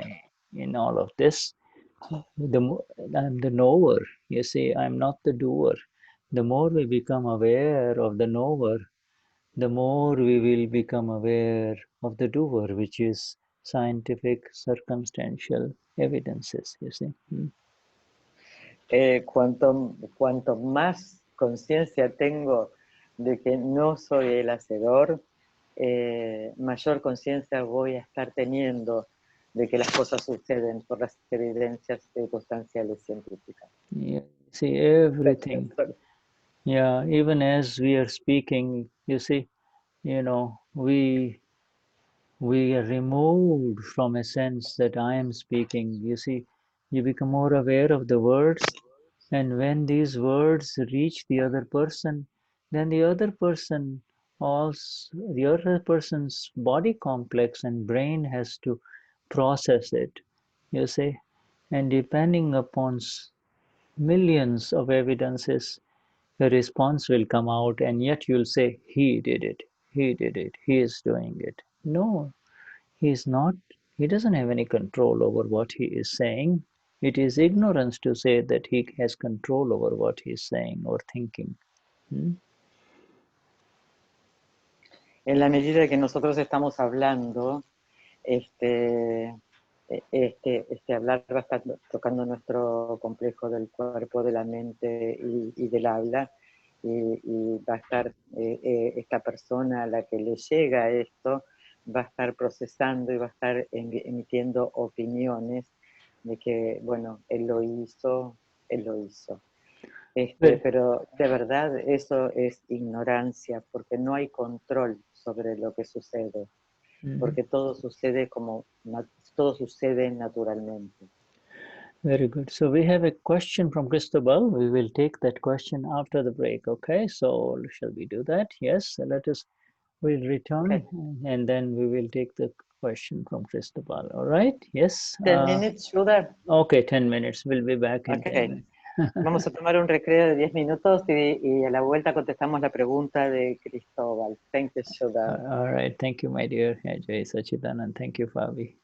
in all of this. I'm the knower. You see, I'm not the doer. The more we become aware of the knower, the more we will become aware of the doer, which is scientific circumstantial evidences, you see. Cuanto más conciencia tengo de que no soy el hacedor, mayor conciencia voy a estar teniendo de que las cosas suceden por las evidencias circunstanciales científicas. Yeah, see, everything. Yeah, even as we are speaking, you see, we are removed from a sense that I am speaking. You see, you become more aware of the words, and when these words reach the other person, then the other person's body complex and brain has to process it, you see, and depending upon millions of evidences, a response will come out, and yet you'll say, he did it, he is doing it. No, he is not. He doesn't have any control over what he is saying. It is ignorance to say that he has control over what he is saying or thinking. En la medida que nosotros estamos hablando, hablar va a estar tocando nuestro complejo del cuerpo, de la mente y del habla, y va a estar esta persona a la que le llega esto, va a estar procesando y va a estar emitiendo opiniones de que, bueno, él lo hizo. Pero de verdad eso es ignorancia, porque no hay control sobre lo que sucede, porque todo sucede naturalmente. Very good. So we have a question from Cristobal. We will take that question after the break, okay? So shall we do that? Yes, let us we'll return and then we will take the question from Cristobal. All right? Yes. 10 minutes, Shuddha. Okay, 10 minutes. We'll be back in 10 minutes. Vamos a tomar un recreo de 10 minutos y a la vuelta contestamos la pregunta de Cristóbal. Thank you, Shuddha. All right. Thank you, my dear Ajay Sachidanand. Thank you, Fabi.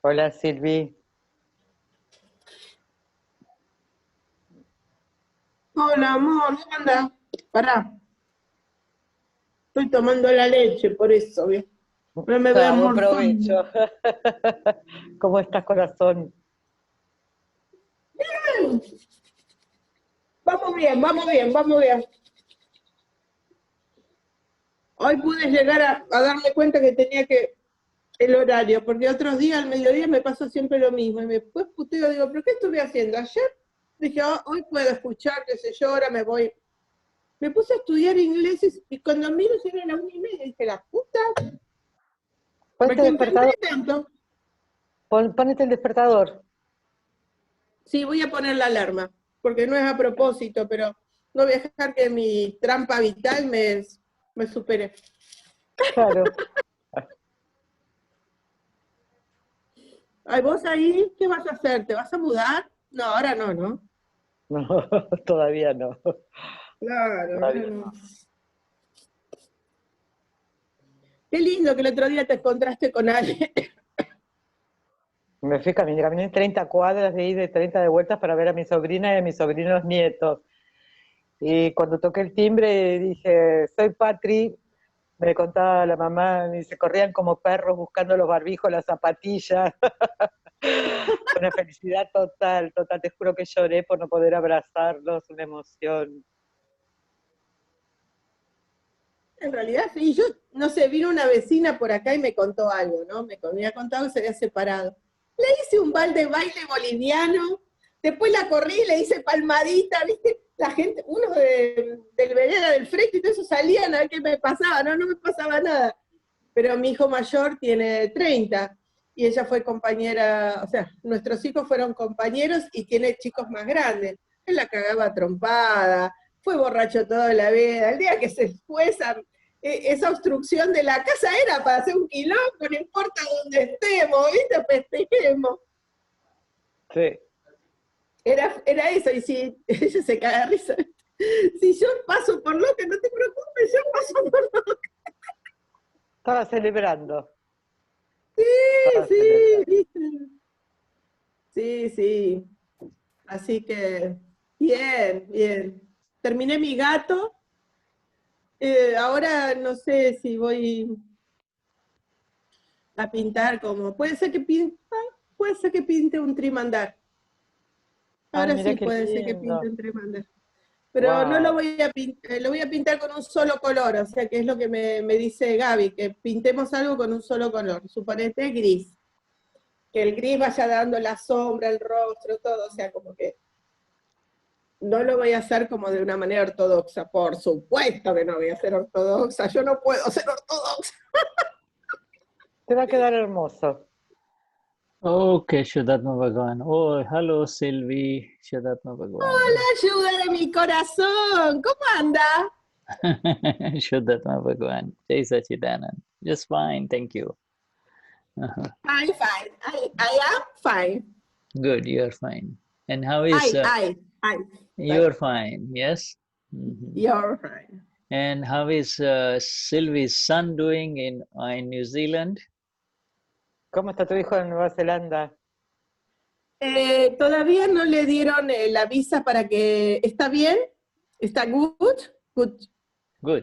Hola, Silvi. Hola, amor, ¿qué anda? Pará. Estoy tomando la leche, por eso, ¿ves? No me veo Buen almorzando. provecho. ¿Cómo estás, corazón? Bien. Vamos bien, vamos bien, vamos bien. Hoy pude llegar a darme cuenta que tenía que el horario, porque otros días al mediodía me pasa siempre lo mismo. Y después puteo, digo, ¿pero qué estuve haciendo? Ayer dije, hoy puedo escuchar, qué sé yo, ahora me voy. Me puse a estudiar inglés y cuando miro ya era la 1:30, dije, la puta, me concentré tanto. Ponete el despertador. Sí, voy a poner la alarma, porque no es a propósito, pero no voy a dejar que mi trampa vital me supere. Claro. Ay, vos ahí, ¿qué vas a hacer? ¿Te vas a mudar? No, ahora no, ¿no? No, todavía no. Claro, Todavía ahora no. Qué lindo que el otro día te encontraste con alguien. Me fui caminé 30 cuadras de ida y 30 de vueltas para ver a mi sobrina y a mis sobrinos nietos. Y cuando toqué el timbre dije, soy Patri, me contaba la mamá, y se corrían como perros buscando los barbijos, las zapatillas. Una felicidad total, total. Te juro que lloré por no poder abrazarlos, una emoción. En realidad, sí, yo, no sé, vino una vecina por acá y me contó algo, ¿no? Me había contado que se había separado. Le hice un baile boliviano, después la corrí y le hice palmadita, ¿viste? La gente, uno del vereda del frente y todo eso salían a ver qué me pasaba, no me pasaba nada. Pero mi hijo mayor tiene 30 y ella fue compañera, o sea, nuestros hijos fueron compañeros y tiene chicos más grandes. Él la cagaba a trompada, fue borracho toda la vida. El día que se fue esa obstrucción de la casa era para hacer un quilombo, no importa dónde estemos, ¿viste? Festejemos. Sí. Era eso, y si ella se caga de risa. Si yo paso por lo que no te preocupes, yo paso por lo que. Estaba celebrando. Sí, sí, sí. Así que, bien, bien. Terminé mi gato. Ahora no sé si voy a pintar como. Puede ser que pinte un trimandar. Ahora sí puede ser que pinte un trimandar. Pero no lo voy a pintar, lo voy a pintar con un solo color, o sea que es lo que me dice Gaby, que pintemos algo con un solo color. Suponete gris. Que el gris vaya dando la sombra, el rostro, todo, o sea, como que no lo voy a hacer como de una manera ortodoxa, por supuesto que no voy a ser ortodoxa, yo no puedo ser ortodoxa. Te va a quedar hermoso. Okay, Shuddhatma Bhagavan. Oh, hello, Sylvie. Shuddhatma Bhagavan. Hola, ayuda de mi corazón, ¿cómo anda? Shuddhatma Bhagavan. Jai Sachidanand. Just fine, thank you. I'm fine. I am fine. Good, you're fine. And how is... You're fine, yes? You're fine. And how is Sylvie's son doing in New Zealand? ¿Cómo está tu hijo en Nueva Zelanda? Todavía no le dieron la visa para que... ¿Está bien? ¿Está good? Good.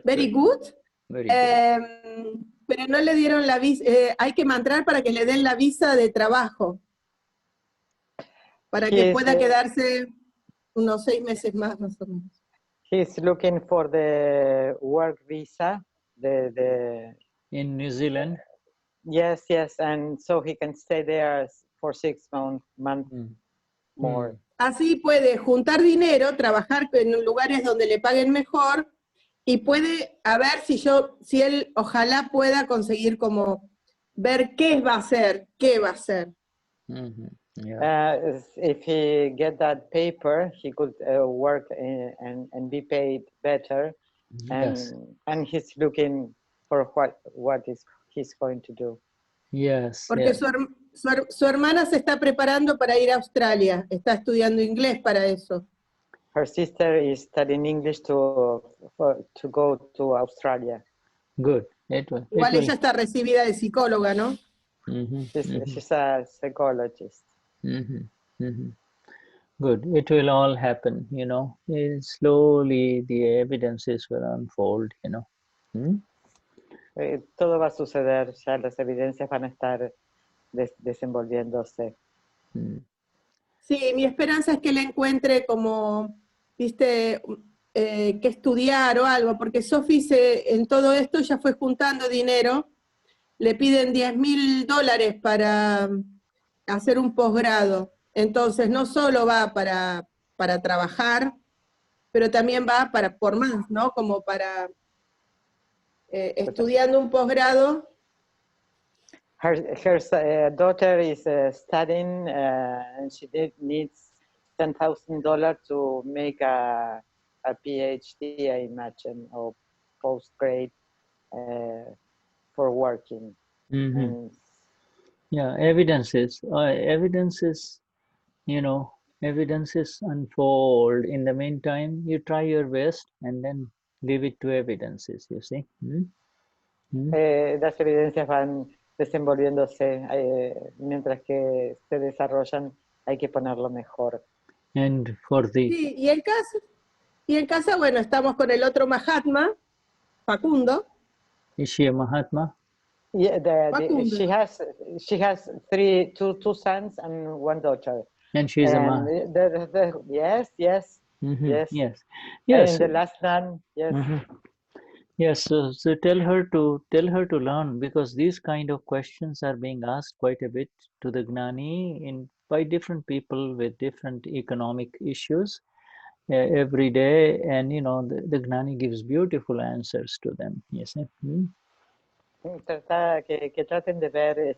Very good. Very good. Pero no le dieron la visa, hay que mandar para que le den la visa de trabajo, para que pueda quedarse unos 6 meses más o menos. He's looking for the work visa, in New Zealand. Yes, and so he can stay there for 6 months more. Así puede juntar dinero, trabajar en lugares donde le paguen mejor, y puede, a ver si él ojalá pueda conseguir como ver qué va a hacer. Yeah. If he get that paper, he could work and be paid better. Yes. And he's looking for what he's going to do. Yes. Porque su hermana se está preparando para ir a Australia, está estudiando inglés para eso. Her sister is studying English to go to Australia. Good. Igual ella está recibida de psicóloga, ¿no? She's a psychologist. Good. It will all happen, you know. Slowly the evidences will unfold, you know. Todo va a suceder, ya las evidencias van a estar desenvolviéndose. Sí, mi esperanza es que él encuentre como, viste, que estudiar o algo, porque Sophie en todo esto ya fue juntando dinero, le piden $10.000 para hacer un posgrado, entonces no solo va para trabajar, pero también va para formar, ¿no? Como para estudiando un posgrado. Her daughter is studying and she needs $10,000 to make a PhD, I imagine, or postgrad for working. And Yeah, evidences, you know, evidences unfold. In the meantime, you try your best and then leave it to evidences, you see. Las evidencias van desenvolviéndose, mientras que se desarrollan, hay que ponerlo mejor. And for the... Sí, y en casa, bueno, estamos con el otro Mahatma, Facundo. Is she a Mahatma? Yeah, she has two sons and one daughter. And she's a Mahatma. Yes. Yes. And the last nun, yes. Yes, so tell her to learn, because these kind of questions are being asked quite a bit to the Gnani by different people with different economic issues every day, and you know the Gnani gives beautiful answers to them. Yes. Que traten de ver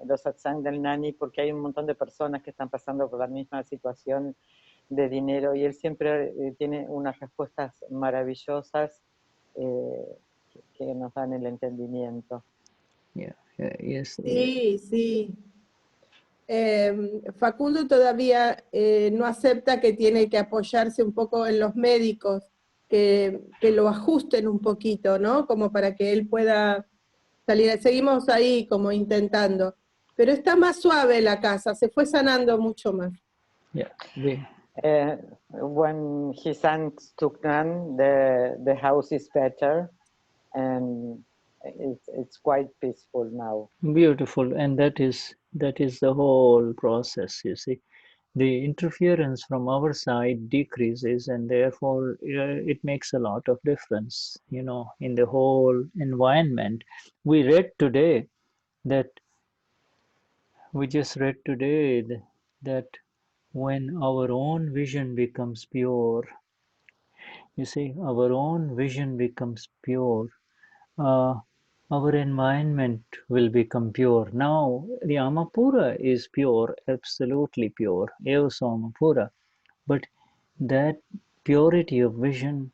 los satsang del Gnani, porque hay un montón de personas que están pasando por la misma situación de dinero, y él siempre tiene unas respuestas maravillosas que nos dan el entendimiento. Yes. Sí. Facundo todavía no acepta que tiene que apoyarse un poco en los médicos, que lo ajusten un poquito, ¿no? Como para que él pueda salir. Seguimos ahí como intentando. Pero está más suave la casa, se fue sanando mucho más. When he sent to Gnan, the house is better, and it's quite peaceful now. Beautiful, and that is the whole process, you see. The interference from our side decreases, and therefore it makes a lot of difference, you know, in the whole environment. We just read today that when our own vision becomes pure, you see, our own vision becomes pure, our environment will become pure. Now, the Amapura is pure, absolutely pure, Amapura. But that purity of vision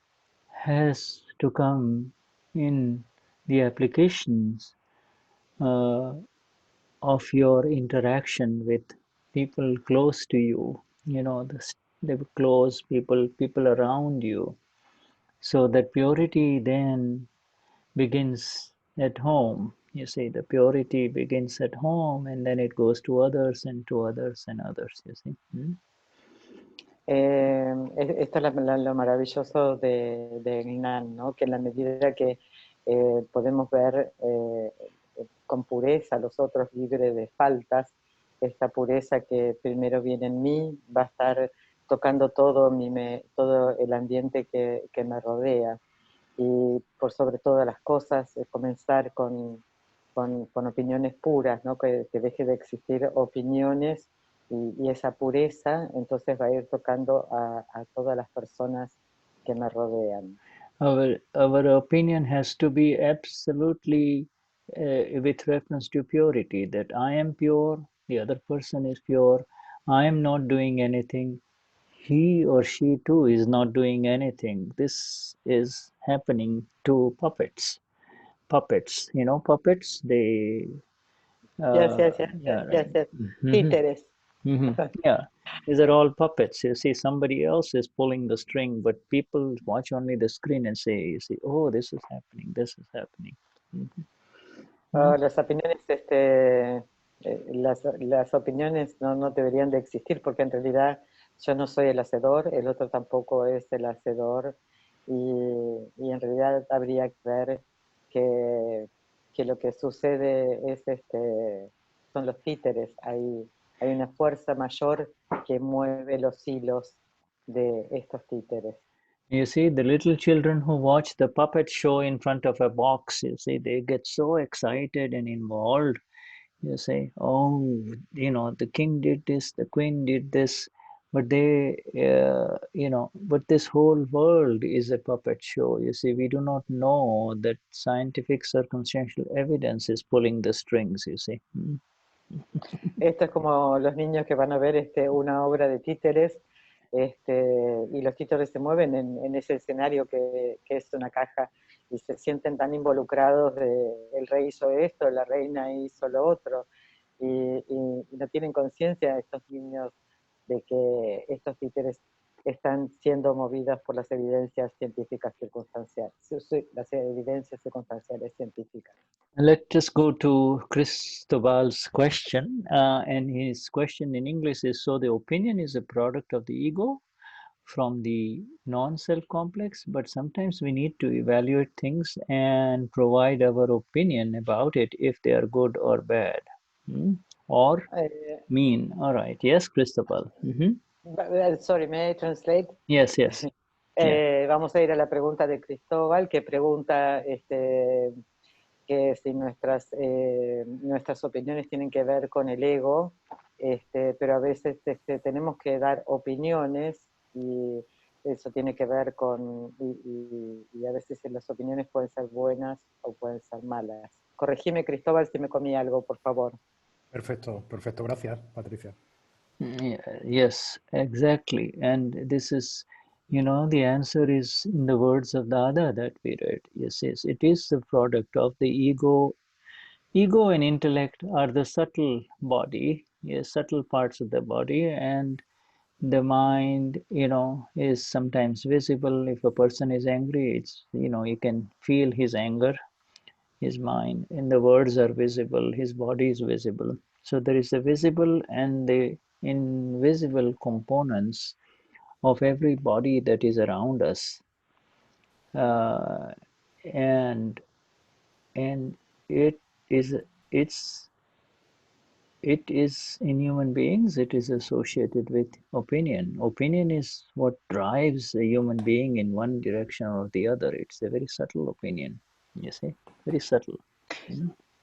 has to come in the applications of your interaction with people close to you, you know, the close people around you. So that purity then begins at home. You see, the purity begins at home, and then it goes to others and to others and others, you see. Esto es lo maravilloso de Gnan, ¿no? Que en la medida que podemos ver con pureza a los otros libres de faltas, esta pureza que primero viene en mí va a estar tocando todo el ambiente que me rodea. Y por sobre todas las cosas, comenzar con opiniones puras, ¿no? Que deje de existir opiniones, y esa pureza entonces va a ir tocando a todas las personas que me rodean. Our opinion has to be absolutely with reference to purity, that I am pure, the other person is pure, I am not doing anything, he or she too is not doing anything. This is happening to puppets. You know, puppets, they... Yes. Títeres. Yeah, these are all puppets. You see, somebody else is pulling the string, but people watch only the screen and say, you see, oh, this is happening. Las opiniones, las opiniones no deberían de existir, porque en realidad yo no soy el hacedor, el otro tampoco es el hacedor, y en realidad habría que ver que lo que sucede es son los títeres. Hay una fuerza mayor que mueve los hilos de estos títeres. You see, the little children who watch the puppet show in front of a box, you see, they get so excited and involved. You say, oh, you know, the king did this, the queen did this, but they, you know, but this whole world is a puppet show. You see, we do not know that scientific circumstantial evidence is pulling the strings, you see. Esto es como los niños que van a ver una obra de títeres, y los títeres se mueven en ese escenario que es una caja, y se sienten tan involucrados de el rey hizo esto, la reina hizo lo otro, y no tienen conciencia estos niños de que estos títeres están siendo movidas por las evidencias científicas circunstanciales, las evidencias circunstanciales científicas. Let's just go to Cristobal's question, and his question in English is, so the opinion is a product of the ego from the non-self complex, but sometimes we need to evaluate things and provide our opinion about it if they are good or bad, or mean. All right, yes, Cristobal. Sorry, may I translate? Yes, yes. Vamos a ir a la pregunta de Cristóbal, que pregunta que si nuestras opiniones tienen que ver con el ego, pero a veces tenemos que dar opiniones, y eso tiene que ver con, y a veces las opiniones pueden ser buenas o pueden ser malas. Corregime, Cristóbal, si me comí algo, por favor. Perfecto, perfecto. Gracias, Patricia. Yes, exactly. And this is, you know, the answer is in the words of Dada that we read. Yes, yes, it is the product of the ego. Ego and intellect are the subtle body, yes, subtle parts of the body, and the mind, you know, is sometimes visible. If a person is angry, it's, you know, you can feel his anger, his mind, and the words are visible, his body is visible. So there is the visible and the invisible components of every body that is around us, and it is in human beings, it is associated with opinion. Opinion is what drives a human being in one direction or the other. It's a very subtle opinion, you see, very subtle.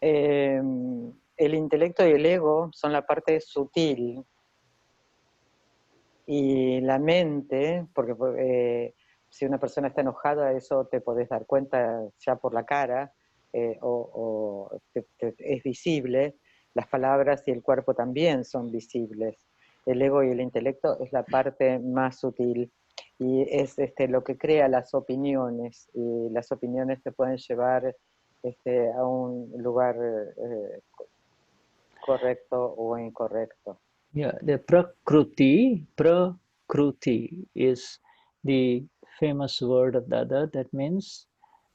El intelecto y el ego son la parte sutil, y la mente, porque si una persona está enojada, eso te podés dar cuenta ya por la cara, o es visible. Las palabras y el cuerpo también son visibles. El ego y el intelecto es la parte más sutil, y es lo que crea las opiniones, y las opiniones te pueden llevar a un lugar correcto o incorrecto. Yeah, the prakruti is the famous word of Dada that means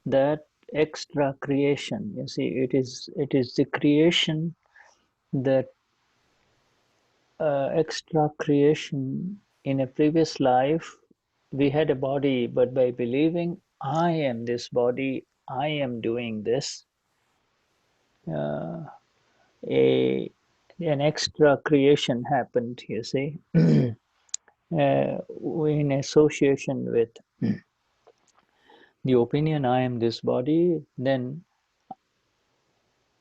that extra creation. You see, it is the creation, that extra creation. In a previous life we had a body, but by believing I am this body, I am doing this, an extra creation happened, you see, in association with the opinion I am this body. Then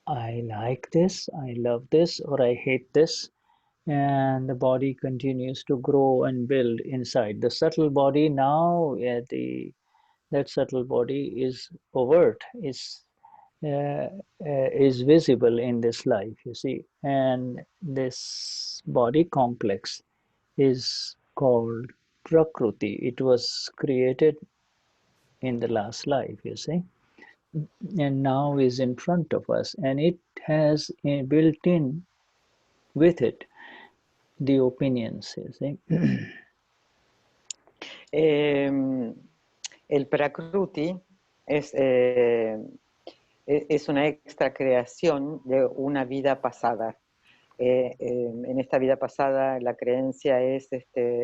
I like this, I love this, or I hate this, and the body continues to grow and build inside. The subtle body now, that subtle body is overt, is visible in this life, you see, and this body complex is called prakruti. It was created in the last life, you see, and now is in front of us, and it has built in with it the opinions, you see. El prakruti es es una extra creación de una vida pasada. En esta vida pasada la creencia es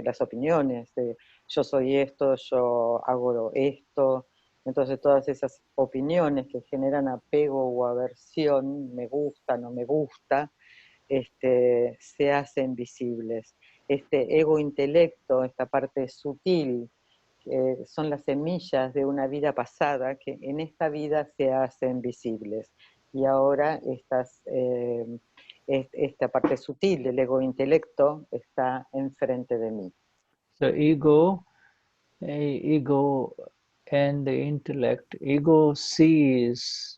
las opiniones, de yo soy esto, yo hago esto. Entonces todas esas opiniones que generan apego o aversión, me gusta, no me gusta, se hacen visibles. Este ego intelecto, esta parte sutil, son las semillas de una vida pasada que en esta vida se hacen visibles. Y ahora esta parte sutil del ego intelecto está enfrente de mí. So ego and the intellect, ego sees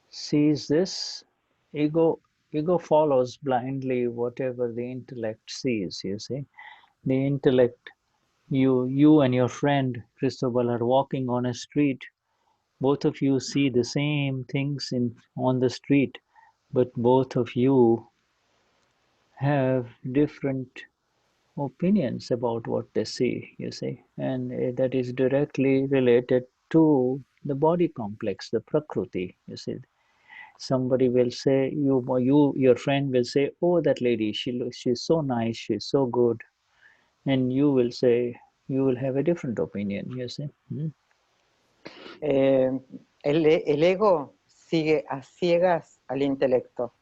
this, ego follows blindly whatever the intellect sees, you see. The intellect, you and your friend Cristobal are walking on a street. Both of you see the same things on the street, but both of you have different opinions about what they see, you see. And that is directly related to the body complex, the prakruti, you see. Somebody will say, your friend will say, oh, that lady, she's so nice, she's so good. And you will say, you will have a different opinion, you see. El ego sigue a ciegas al intelecto.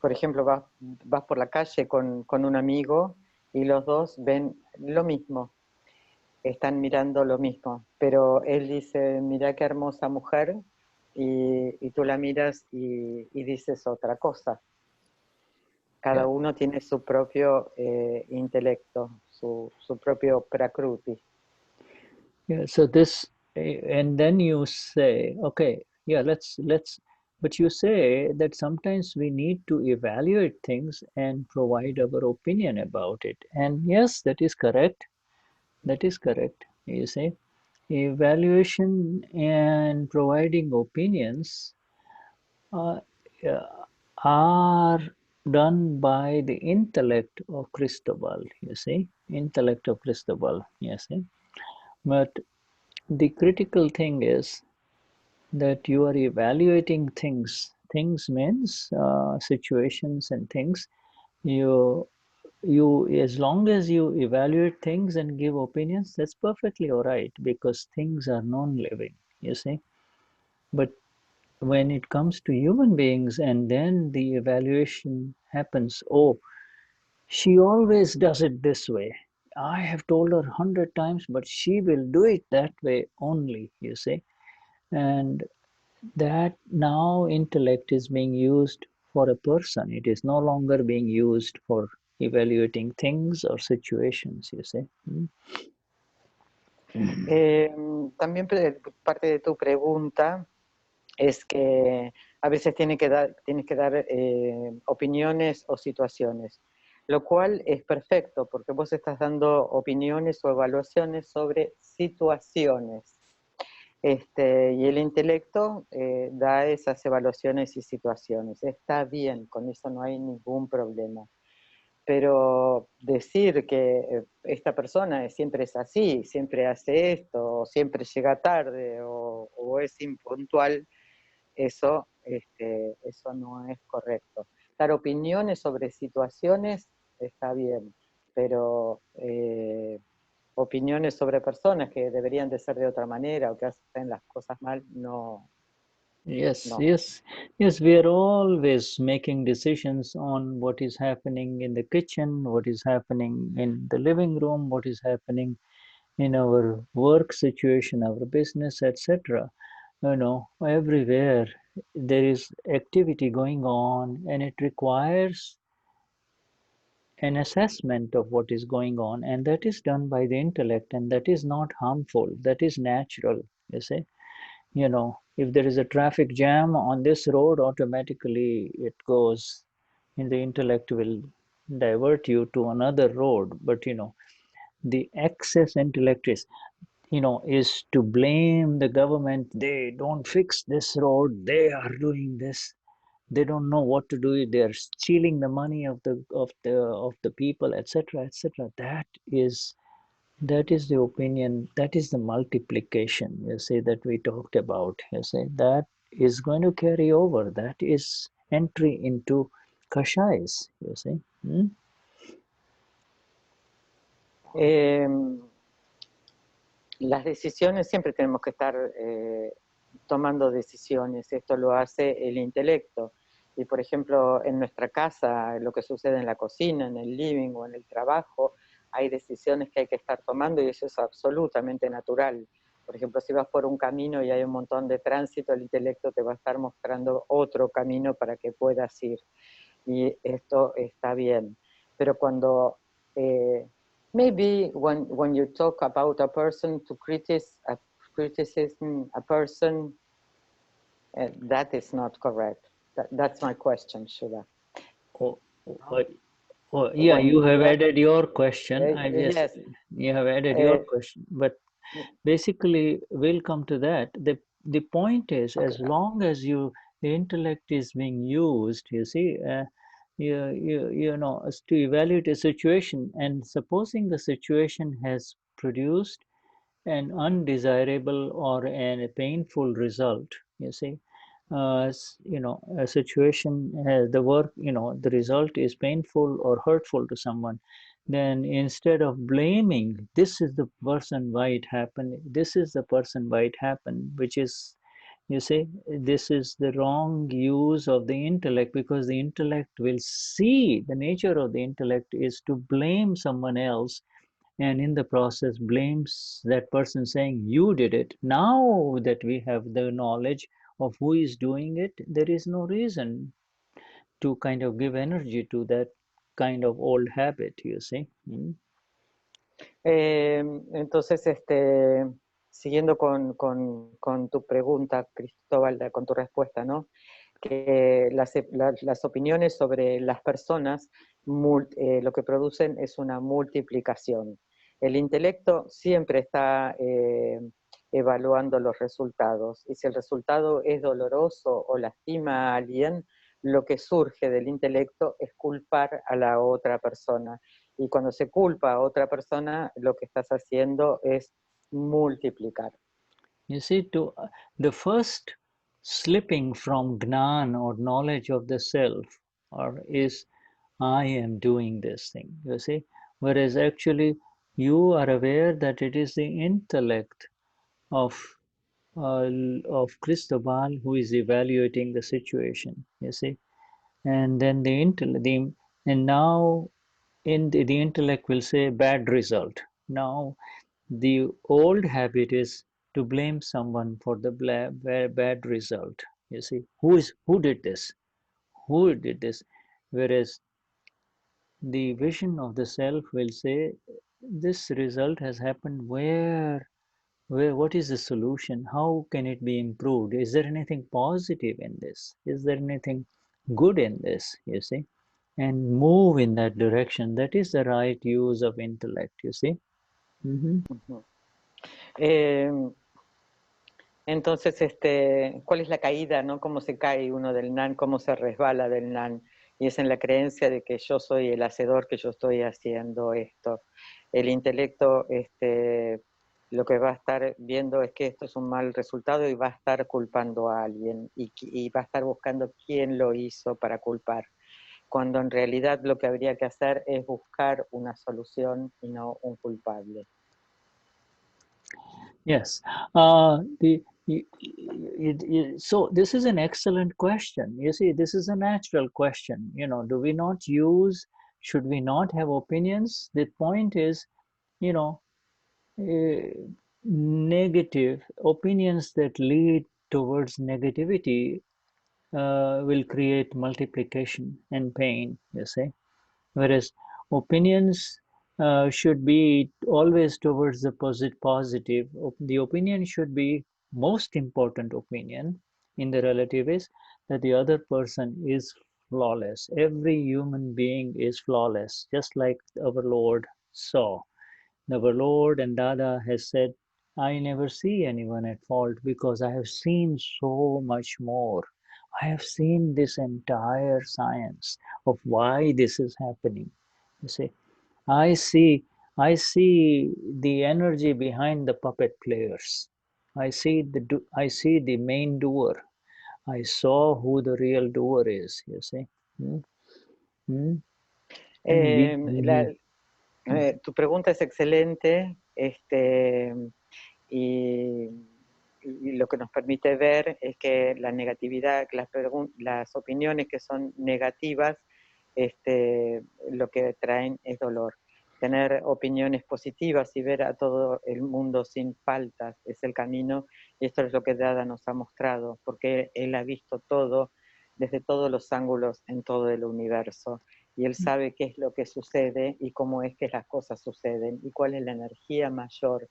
Por ejemplo, vas por la calle con un amigo y los dos ven lo mismo, están mirando lo mismo, pero él dice, mira qué hermosa mujer, y tú la miras y dices otra cosa. Cada uno tiene su propio intelecto, su propio prakruti. Yeah, so this, and then you say, okay, yeah, let's, but you say that sometimes we need to evaluate things and provide our opinion about it. And yes, that is correct. That is correct, you see. Evaluation and providing opinions are done by the intellect of Cristobal, you see. Intellect of Cristobal, you see. But the critical thing is that you are evaluating things. Things means situations and things. You, as long as you evaluate things and give opinions, that's perfectly all right, because things are non-living, you see. But when it comes to human beings and then the evaluation happens, oh, she always does it this way. I have told her 100 times, but she will do it that way only, you see. And that now intellect is being used for a person. It is no longer being used for evaluating things or situations, you see. También parte de tu pregunta es que a veces tienes que dar opiniones o situaciones, lo cual es perfecto porque vos estás dando opiniones o evaluaciones sobre situaciones. Y el intelecto da esas evaluaciones y situaciones. Está bien, con eso no hay ningún problema. Pero decir que esta persona siempre es así, siempre hace esto, o siempre llega tarde, o es impuntual, eso no es correcto. Dar opiniones sobre situaciones está bien, pero opiniones sobre personas que deberían de ser de otra manera o que hacen las cosas mal, no. Yes, No. yes, we are always making decisions on what is happening in the kitchen, what is happening in the living room, what is happening in our work situation, our business, etc. You know, everywhere there is activity going on, and it requires an assessment of what is going on, and that is done by the intellect, and that is not harmful, that is natural, you see. You know, if there is a traffic jam on this road, automatically it goes, and the intellect will divert you to another road. But you know, the excess intellect is to blame the government. They don't fix this road, they are doing this, they don't know what to do, they're stealing the money of the people, etc., etc. That is the opinion, that is the multiplication, you see, that we talked about, you see. That is going to carry over. That is entry into kashais, you see. Las decisiones, siempre tenemos que estar tomando decisiones. Esto lo hace el intelecto. Y por ejemplo, en nuestra casa, lo que sucede en la cocina, en el living o en el trabajo, hay decisiones que hay que estar tomando y eso es absolutamente natural. Por ejemplo, si vas por un camino y hay un montón de tránsito, el intelecto te va a estar mostrando otro camino para que puedas ir. Y esto está bien. Pero cuando, maybe when you talk about a person to criticism a person, that is not correct. That's my question, Shuddha. Yeah, you have added your question. Yes. You have added your question, but basically we'll come to that. The point is, as long as the intellect is being used, you see, you know, as to evaluate a situation, and supposing the situation has produced an undesirable or a painful result, you see, you know, a situation, the work, you know, the result is painful or hurtful to someone, then instead of blaming, this is the person why it happened, this is the person why it happened, which is, you see, this is the wrong use of the intellect, because the intellect will see, the nature of the intellect is to blame someone else, and in the process blames that person, saying you did it. Now that we have the knowledge of who is doing it, there is no reason to kind of give energy to that kind of old habit, you see. Entonces, siguiendo con tu pregunta, Cristóbal, con tu respuesta, ¿no? Que las opiniones sobre las personas lo que producen es una multiplicación. El intelecto siempre está evaluando los resultados, y si el resultado es doloroso o lastima a alguien, lo que surge del intelecto es culpar a la otra persona. Y cuando se culpa a otra persona, lo que estás haciendo es multiplicar. You see, the first slipping from Gnan or knowledge of the self is I am doing this thing, you see, whereas actually you are aware that it is the intellect of Cristobal who is evaluating the situation, you see, and then and now the intellect will say bad result. Now the old habit is to blame someone for the bad result. You see, who did this? Who did this? Whereas the vision of the self will say, this result has happened what is the solution? How can it be improved? Is there anything positive in this? Is there anything good in this? You see, and move in that direction. That is the right use of intellect, you see. Entonces, ¿cuál es la caída, no? ¿Cómo se cae uno del Gnan? ¿Cómo se resbala del Gnan? Y es en la creencia de que yo soy el hacedor, que yo estoy haciendo esto. El intelecto, lo que va a estar viendo es que esto es un mal resultado y va a estar culpando a alguien y va a estar buscando quién lo hizo para culpar, cuando en realidad lo que habría que hacer es buscar una solución y no un culpable. Yes. So this is an excellent question. You see, this is a natural question. You know, do we not should we not have opinions? The point is, you know, negative opinions that lead towards negativity will create multiplication and pain, you see. Whereas opinions should be always towards the positive. The opinion should be most important opinion in the relative is that the other person is flawless. Every human being is flawless, just like our Lord saw. Our Lord and Dada has said, I never see anyone at fault because I have seen so much more. I have seen this entire science of why this is happening. You see, I see the energy behind the puppet players. I see the main doer. I saw who the real doer is, you see. And tu pregunta es excelente, y lo que nos permite ver es que la negatividad, que las opiniones que son negativas, lo que traen es dolor. Tener opiniones positivas y ver a todo el mundo sin faltas es el camino, y esto es lo que Dada nos ha mostrado, porque él ha visto todo desde todos los ángulos en todo el universo, y él sabe qué es lo que sucede y cómo es que las cosas suceden y cuál es la energía mayor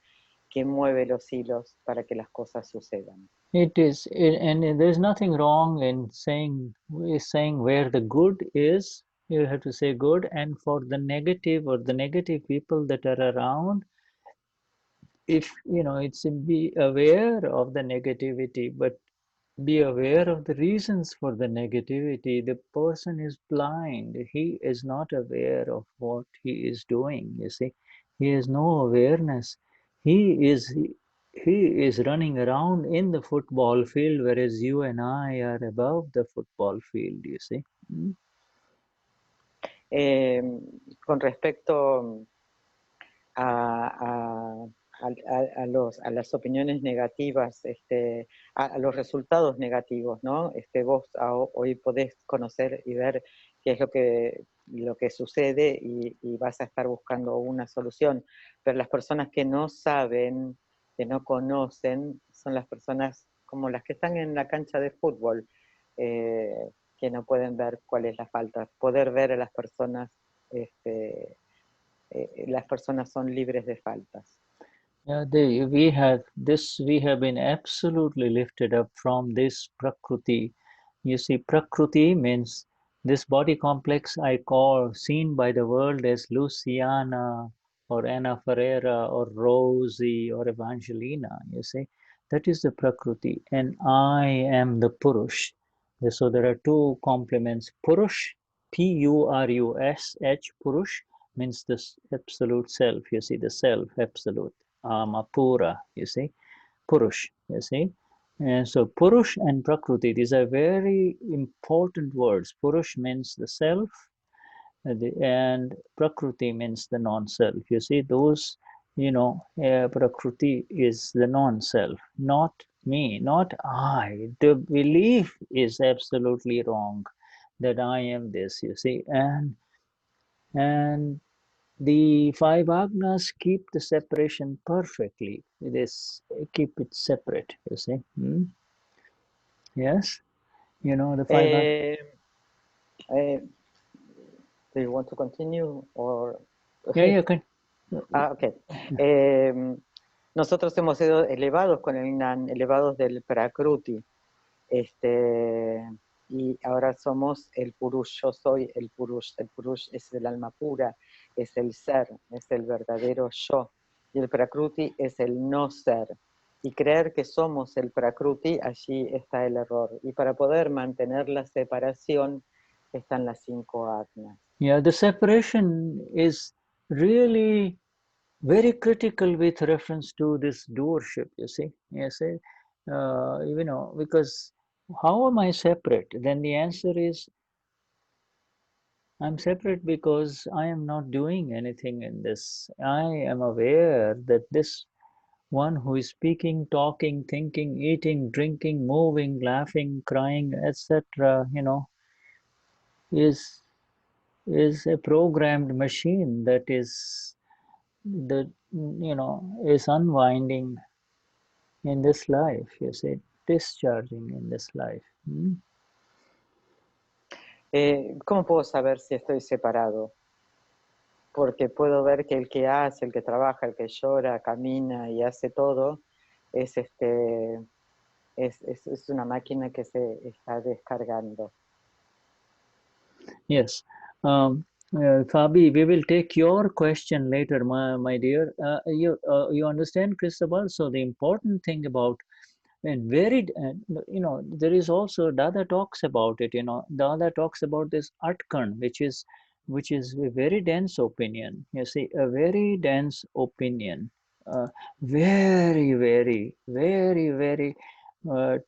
que mueve los hilos para que las cosas sucedan. it is, and there's nothing wrong in saying where the good is. You have to say good, and for the negative or the negative people that are around, if it's be aware of the negativity, but be aware of the reasons for the negativity. The person is blind. He is not aware of what he is doing, you see. He has no awareness. He is running around in the football field, whereas you and I are above the football field, you see. Con respecto a las opiniones negativas, a los resultados negativos, ¿no? Vos hoy podés conocer y ver qué es lo que sucede, y vas a estar buscando una solución, pero las personas que no saben, que no conocen, son las personas como las que están en la cancha de fútbol, que no pueden ver cuál es la falta. Poder ver a las personas, las personas son libres de faltas. Yeah, we have been absolutely lifted up from this prakruti. You see, prakruti means this body complex I call, seen by the world as Luciana or Anna Ferreira or Rosie or Evangelina, you see. That is the prakruti, and I am the Purush. So there are two complements. Purush, P-U-R-U-S-H, Purush, means the absolute self, you see, the self, absolute. Pura, you see, Purush, you see. And so Purush and Prakruti, these are very important words. Purush means the self, and Prakruti means the non-self. You see, those, Prakruti is the non-self, not me, not I. The belief is absolutely wrong that I am this, you see, and the five agnas keep the separation perfectly. Keep it separate, you see. Yes? The five agnas. Do you want to continue? Or... Yeah, okay. Okay. Nosotros hemos sido elevados con el Gnan, elevados del prakruti. Y ahora somos el Purush, yo soy el Purush. El Purush es el alma pura, es el ser, es el verdadero yo. Y el prakruti es el no ser. Y creer que somos el prakruti, allí está el error. Y para poder mantener la separación, están las 5 agnas. Yeah, the separation is really very critical with reference to this doership, you see. Because how am I separate? Then the answer is, I'm separate because I am not doing anything in this. I am aware that this one who is speaking, talking, thinking, eating, drinking, moving, laughing, crying, etc., is a programmed machine that is unwinding in this life, you see, discharging in this life. ¿Cómo puedo saber si estoy separado? Porque puedo ver que el que hace, el que trabaja, el que llora, camina y hace todo, es una máquina que se está descargando. Yes. Fabi, we will take your question later, my dear. You understand, Cristobal? So the important thing about, and very, there is also, Dada talks about it, Dada talks about this atkan, which is a very dense opinion. You see, a very dense opinion. Very, very, very, very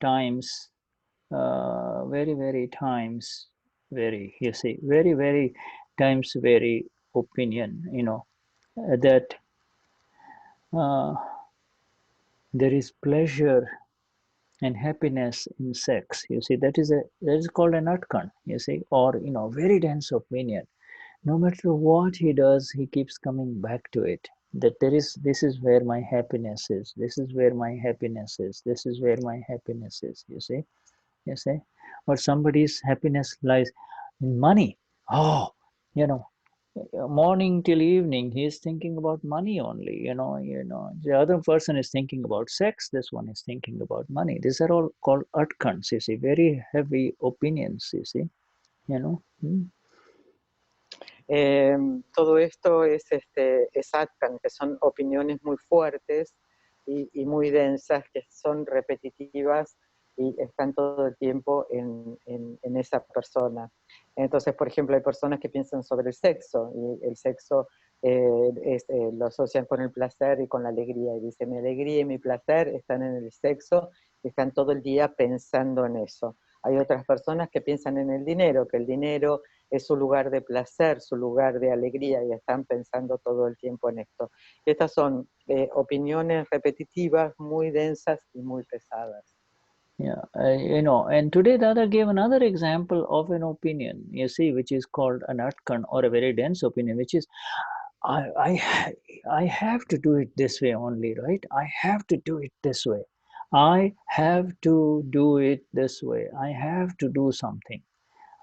times very times very, you see, very times very opinion, you know, that there is pleasure and happiness in sex. You see, that is called an atkan, you see, or, you know, very dense opinion. No matter what he does, he keeps coming back to it. That this is where my happiness is. This is where my happiness is. This is where my happiness is. You see, or somebody's happiness lies in money. Oh, you know, morning till evening, he is thinking about money only. You know, the other person is thinking about sex. This one is thinking about money. These are all called atkans. You see, very heavy opinions. You see, you know. Todo esto es atkan, que son opiniones muy fuertes y muy densas, que son repetitivas y están todo el tiempo en esa persona. Entonces, por ejemplo, hay personas que piensan sobre el sexo, y el sexo lo asocian con el placer y con la alegría, y dicen, mi alegría y mi placer están en el sexo, y están todo el día pensando en eso. Hay otras personas que piensan en el dinero, que el dinero es su lugar de placer, su lugar de alegría, y están pensando todo el tiempo en esto. Estas son opiniones repetitivas, muy densas y muy pesadas. Yeah, you know, and today Dada gave another example of an opinion, you see, which is called an atkan, or a very dense opinion, which is, I have to do it this way only, right? I have to do it this way. I have to do it this way. I have to do something.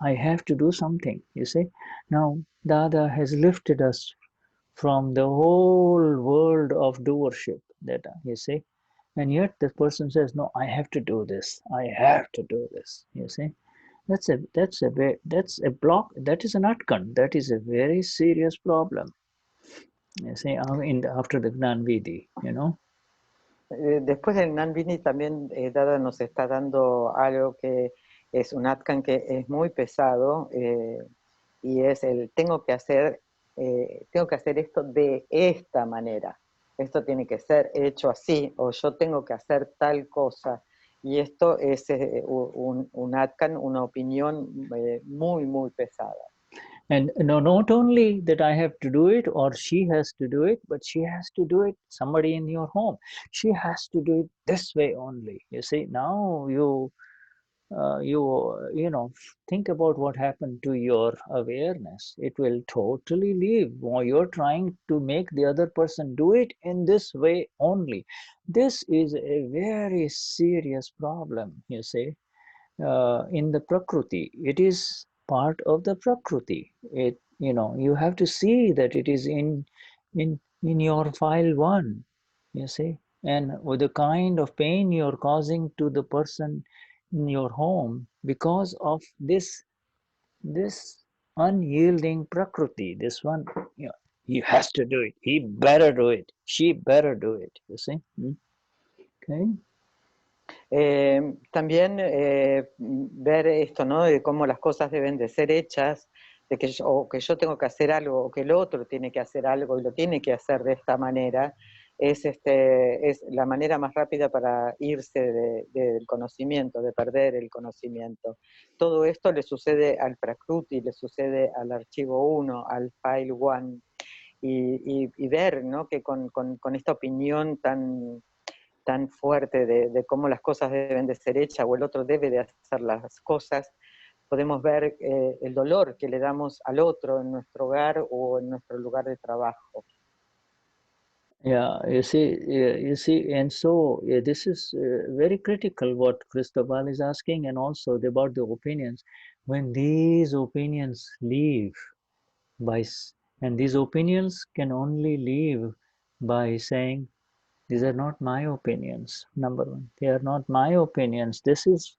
I have to do something, you see. Now, Dada has lifted us from the whole world of doership, that, you see. And yet the person says, no, I have to do this. I have to do this, you see. That's a block. That is an atkan. That is a very serious problem. You see, after the Gnan Vidhi, you know. Después del Gnan Vidhi también Dada nos está dando algo que es un atkan que es muy pesado, y es el tengo que hacer esto de esta manera. Esto tiene que ser hecho así, o yo tengo que hacer tal cosa. Y esto es un atkan, una opinión muy pesada. And no, not only that I have to do it, or she has to do it, but she has to do it, somebody in your home. She has to do it this way only. You see, now you know, think about what happened to your awareness. It will totally leave. You're trying to make the other person do it in this way only. This is a very serious problem, you see. In the prakruti, it is part of the prakruti. It, you know, you have to see that it is in your file 1, you see. And with the kind of pain you're causing to the person in your home because of this unyielding prakruti, this one, you know, he has to do it, he better do it, she better do it, you see. Okay. También ver esto, ¿no? De cómo las cosas deben de ser hechas, de que yo tengo que hacer algo, o que el otro tiene que hacer algo y lo tiene que hacer de esta manera, es la manera más rápida para irse del conocimiento, de perder el conocimiento. Todo esto le sucede al prakruti, le sucede al archivo 1, al file 1, y ver, ¿no? Que con esta opinión tan fuerte de cómo las cosas deben de ser hechas, o el otro debe de hacer las cosas, podemos ver el dolor que le damos al otro en nuestro hogar o en nuestro lugar de trabajo. Yeah, you see, and so this is very critical what Cristobal is asking, and also about the opinions. When these opinions leave and these opinions can only leave by saying, these are not my opinions. Number one, they are not my opinions. These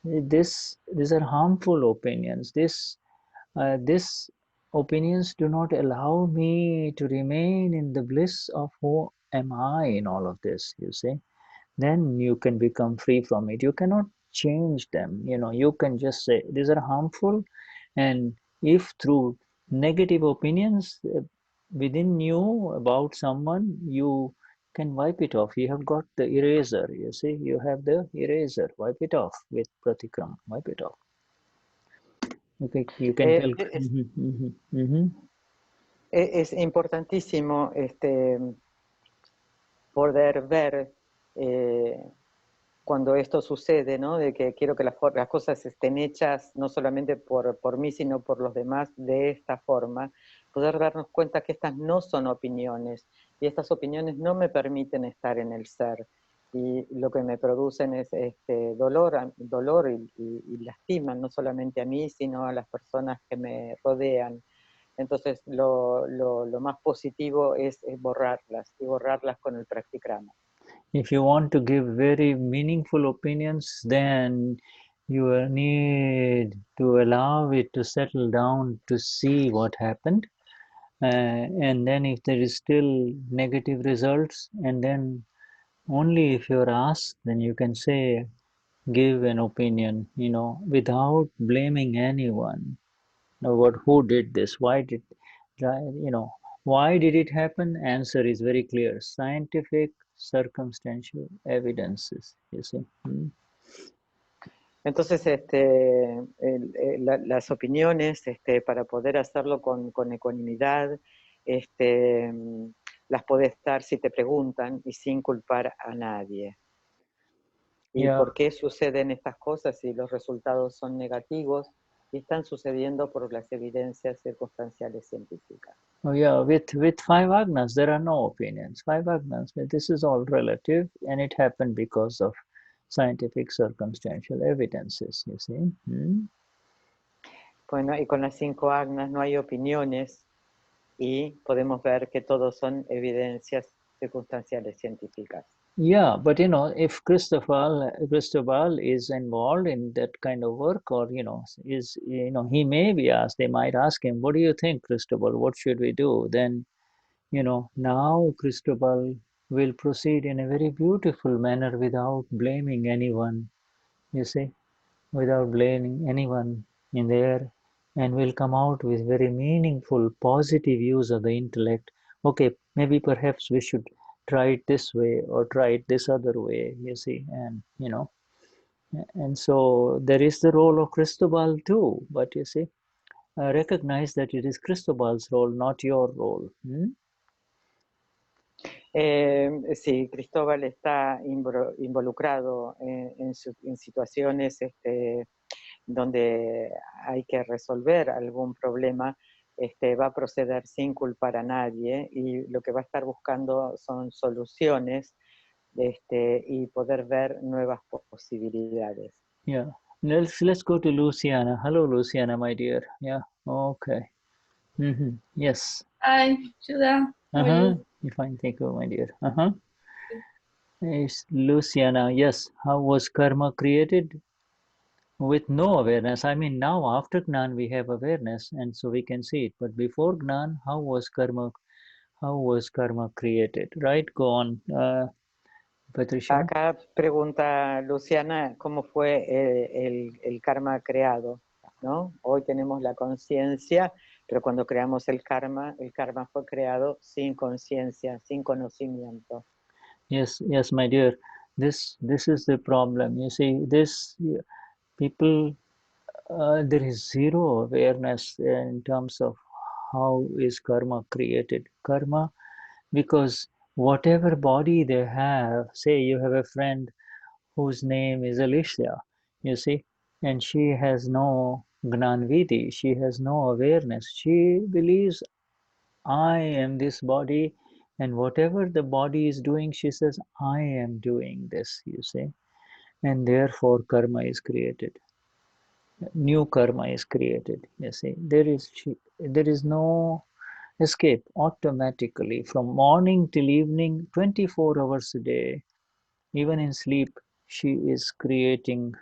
are harmful opinions. These opinions do not allow me to remain in the bliss of who am I in all of this, you see. Then you can become free from it. You cannot change them. You know, you can just say, these are harmful, and if through negative opinions within you about someone, you can wipe it off. You have got the eraser, you see, you have the eraser, wipe it off with pratikram, wipe it off. Okay, you can tell. Es importantísimo poder ver cuando esto sucede, ¿no? De que quiero que las cosas estén hechas no solamente por mí, sino por los demás de esta forma, poder darnos cuenta que estas no son opiniones, y estas opiniones no me permiten estar en el ser, y lo que me producen es dolor y lastiman no solamente a mí, sino a las personas que me rodean. Entonces lo más positivo es borrarlas, y borrarlas con el praktikrama. If you want to give very meaningful opinions, then you will need to allow it to settle down to see what happened. And then if there is still negative results, and then only if you're asked, then you can say, give an opinion, you know, without blaming anyone. About who did this, why did, you know, why did it happen? Answer is very clear. Scientific, circumstantial evidences, you see. Entonces, las opiniones, para poder hacerlo con ecuanimidad, las podés dar si te preguntan y sin culpar a nadie. ¿Y por qué suceden estas cosas si los resultados son negativos y están sucediendo por las evidencias circunstanciales científicas? Oh yeah, with 5 agnas, there are no opinions. 5 agnas, this is all relative, and it happened because of scientific circumstantial evidences, you see. Bueno, y con las 5 agnas no hay opiniones, y podemos ver que todos son evidencias circunstanciales científicas. Yeah, but you know, if Cristobal is involved in that kind of work, or you know, he may be asked, they might ask him, what do you think, Cristobal, what should we do? Then, you know, now Cristobal will proceed in a very beautiful manner without blaming anyone, you see, without blaming anyone in there, and will come out with very meaningful, positive use of the intellect. Okay, maybe perhaps we should try it this way or try it this other way, you see, and you know, and so there is the role of Cristobal too, but you see, recognize that it is Cristobal's role, not your role. Sí, Cristóbal está involucrado en situaciones donde hay que resolver algún problema. Va a proceder sin culpar a nadie, y lo que va a estar buscando son soluciones y poder ver nuevas posibilidades. Yeah, let's go to Luciana. Hello, Luciana, my dear. Yeah, okay. Yes. Hi, Shuddha. How are you? Fine, thank you, my dear. It's Luciana, yes. How was karma created? With no awareness. I mean, now after Gnan we have awareness, and so we can see it. But before Gnan, how was karma created? Right? Go on, Patricia. Acá pregunta Luciana, ¿cómo fue el karma creado? ¿No? Hoy tenemos la conciencia, pero cuando creamos el karma fue creado sin conciencia, sin conocimiento. Yes, my dear. This is the problem. You see, people, there is zero awareness in terms of how is karma created. Karma, because whatever body they have, say you have a friend whose name is Alicia, you see, and she has no Gnanvidi, she has no awareness. She believes, I am this body, and whatever the body is doing, she says, I am doing this, you see, and therefore karma is created. New karma is created, you see. There is no escape automatically. From morning till evening, 24 hours a day, even in sleep, she is creating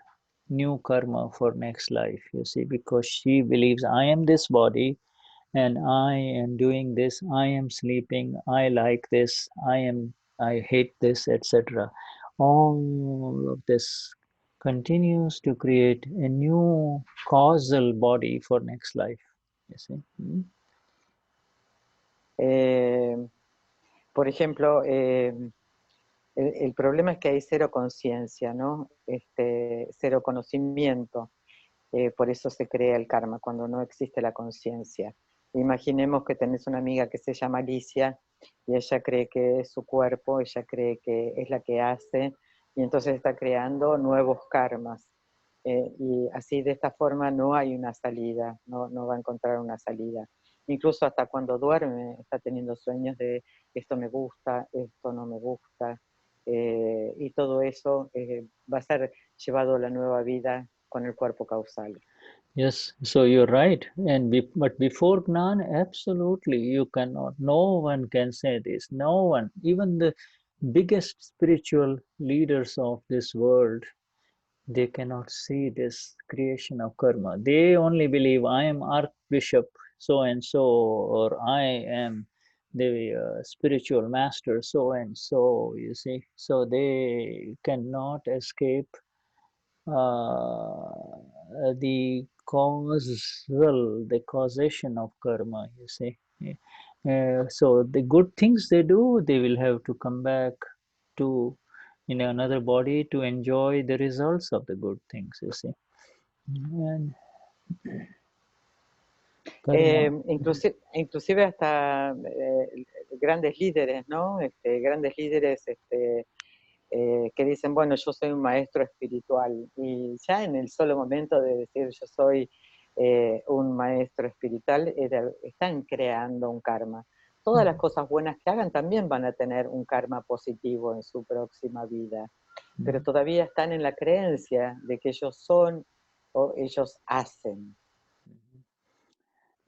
new karma for next life, you see, because she believes, I am this body and I am doing this, I am sleeping, I like this, I hate this, etc. All of this continues to create a new causal body for next life, you see. Por ejemplo, el problema es que hay cero conciencia, ¿no? Cero conocimiento. Por eso se crea el karma, cuando no existe la conciencia. Imaginemos que tenés una amiga que se llama Alicia y ella cree que es su cuerpo, ella cree que es la que hace y entonces está creando nuevos karmas. Y así de esta forma no hay una salida, no va a encontrar una salida. Incluso hasta cuando duerme está teniendo sueños de esto me gusta, esto no me gusta, y todo eso va a ser llevado a la nueva vida con el cuerpo causal. Yes, so you're right. But before Gnan, absolutely, you cannot, no one can say this. No one, even the biggest spiritual leaders of this world, they cannot see this creation of karma. They only believe I am Archbishop so and so, or I am the spiritual master so and so, you see. So they cannot escape the causation of karma, you see. So the good things they do, they will have to come back to in another body to enjoy the results of the good things, you see. And inclusive hasta grandes líderes, ¿no? Grandes líderes que dicen, bueno, yo soy un maestro espiritual, y ya en el solo momento de decir yo soy un maestro espiritual, están creando un karma. Todas las cosas buenas que hagan también van a tener un karma positivo en su próxima vida, pero todavía están en la creencia de que ellos son o ellos hacen.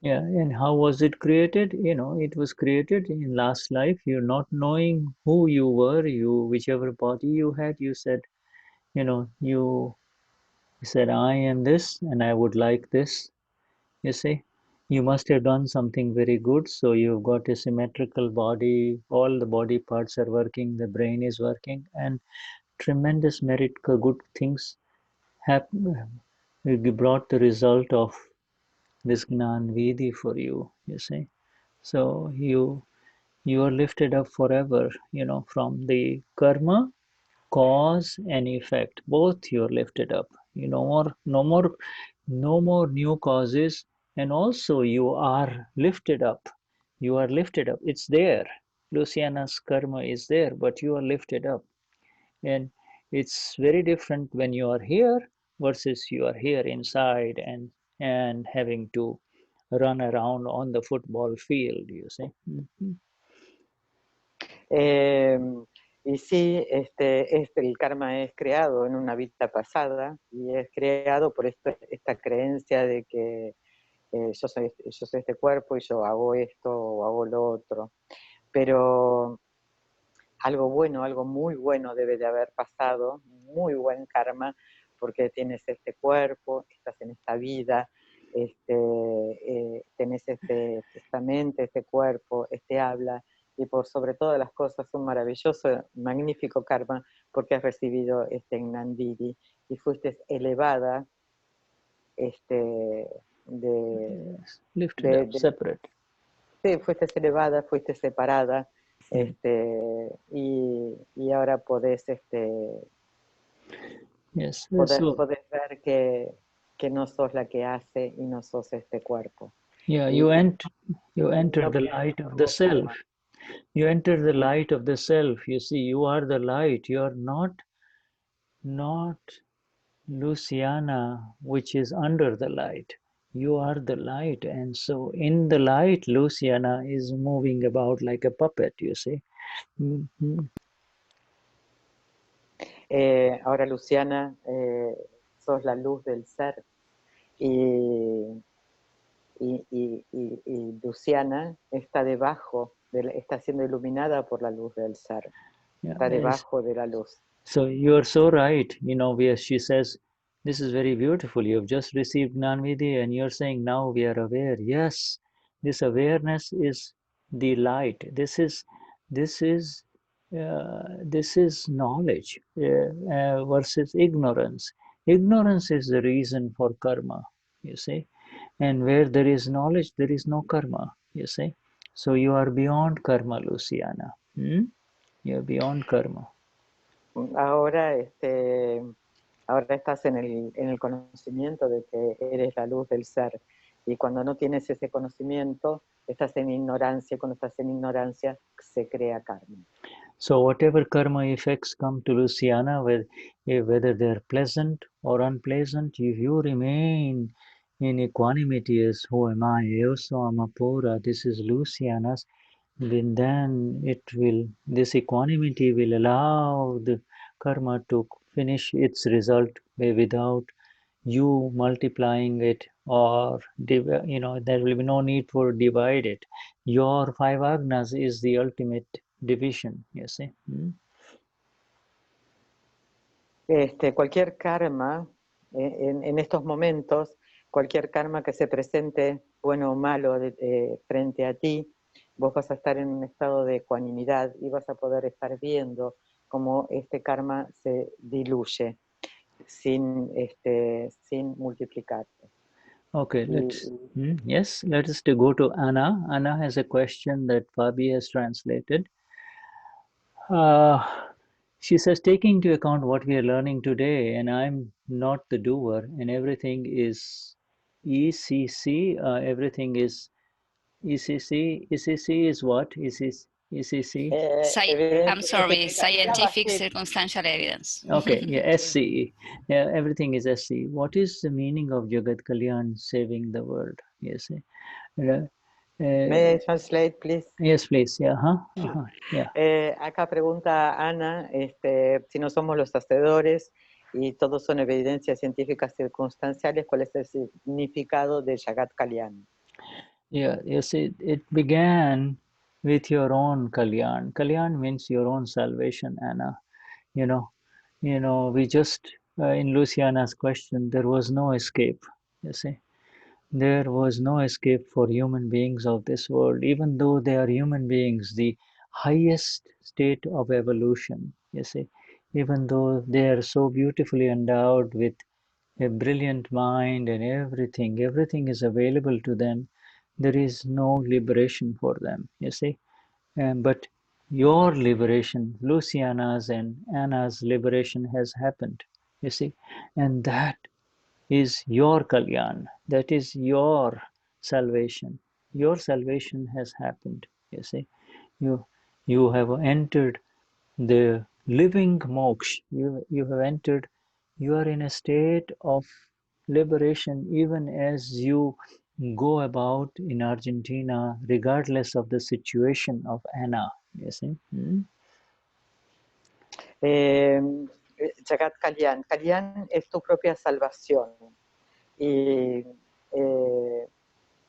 Yeah, and how was it created? You know, it was created in last life. You're not knowing who you were, whichever body you had, you said, you know, you said, I am this and I would like this. You see, you must have done something very good. So you've got a symmetrical body, all the body parts are working, the brain is working, and tremendous merit, good things brought the result of this Gnan Vidhi for you, you see. So you are lifted up forever, you know, from the karma, cause and effect. Both you are lifted up. You no more new causes, and also you are lifted up. You are lifted up. It's there. Luciana's karma is there, but you are lifted up. And it's very different when you are here versus you are here inside and having to run around on the football field, you see. Y sí, el karma es creado en una vida pasada y es creado por esta creencia de que yo soy este cuerpo y yo hago esto o hago lo otro. Pero algo bueno, algo muy bueno debe de haber pasado, muy buen karma, porque tienes este cuerpo, estás en esta vida, tenés esta mente, este cuerpo, este habla, y por sobre todas las cosas un maravilloso, magnífico karma, porque has recibido este Gnan Vidhi y fuiste elevada, lifted up, separate. Sí, fuiste elevada, fuiste separada, y ahora podés, yes, podés ver que no sos la que hace y no sos este cuerpo. Yeah, you enter the light of the self. You enter the light of the self. You see, you are the light. You are not Luciana, which is under the light. You are the light, and so in the light, Luciana is moving about like a puppet, you see. Ahora, Luciana, sos la luz del ser, y Luciana está debajo, está siendo iluminada por la luz del ser, está debajo de la luz. So you're so right, you know, where she says, this is very beautiful, you've just received Gnan Vidhi and you're saying now we are aware. Yes, this awareness is the light. This is knowledge versus ignorance. Ignorance is the reason for karma, you see. And where there is knowledge, there is no karma, you see. So you are beyond karma, Luciana. You're beyond karma. ahora, ahora estás en el conocimiento de que eres la luz del ser. Y cuando no tienes ese conocimiento, estás en ignorancia. Cuando estás en ignorancia, se crea karma. So whatever karma effects come to Luciana, whether they're pleasant or unpleasant, if you remain in equanimity as who am I, yo soy Amapura, this is Luciana's, then this equanimity will allow the karma to finish its result without you multiplying it, or there will be no need for divide it. Your 5 agnas is the ultimate division, you see. Cualquier karma, en estos momentos, cualquier karma que se presente, bueno o malo, frente a ti, vos vas a estar en un estado de ecuanimidad y vas a poder estar viendo cómo este karma se diluye sin multiplicarse. Okay, yes, let us go to Anna. Anna has a question that Fabi has translated. She says, taking into account what we are learning today, and I'm not the doer, and everything is ECC, everything is ECC. ECC is what? ECC? I'm sorry, scientific circumstantial evidence. Okay, yeah, SCE. Yeah, everything is SCE. What is the meaning of Jagat Kalyan, saving the world? Yes. May I translate, please? Yes, please. Yeah. Yeah. Acá pregunta Ana si no somos los hacedores y todos son evidencias científicas circunstanciales, ¿cuál es el significado de Jagat Kalyan? Yeah, yes, it began with your own Kalyan. Kalyan means your own salvation, Anna. You know, we just, in Luciana's question, there was no escape, you see. There was no escape for human beings of this world, even though they are human beings, the highest state of evolution, you see. Even though they are so beautifully endowed with a brilliant mind and everything is available to them, there is no liberation for them, you see. But your liberation, Luciana's and Anna's liberation has happened, you see. And that is your Kalyan, that is your salvation. Your salvation has happened, you see. You have entered the living moksha. You have entered, you are in a state of liberation even as you go about in Argentina, regardless of the situation of Anna, you see. Jagat Kalyan. Kalyan es tu propia salvación. Y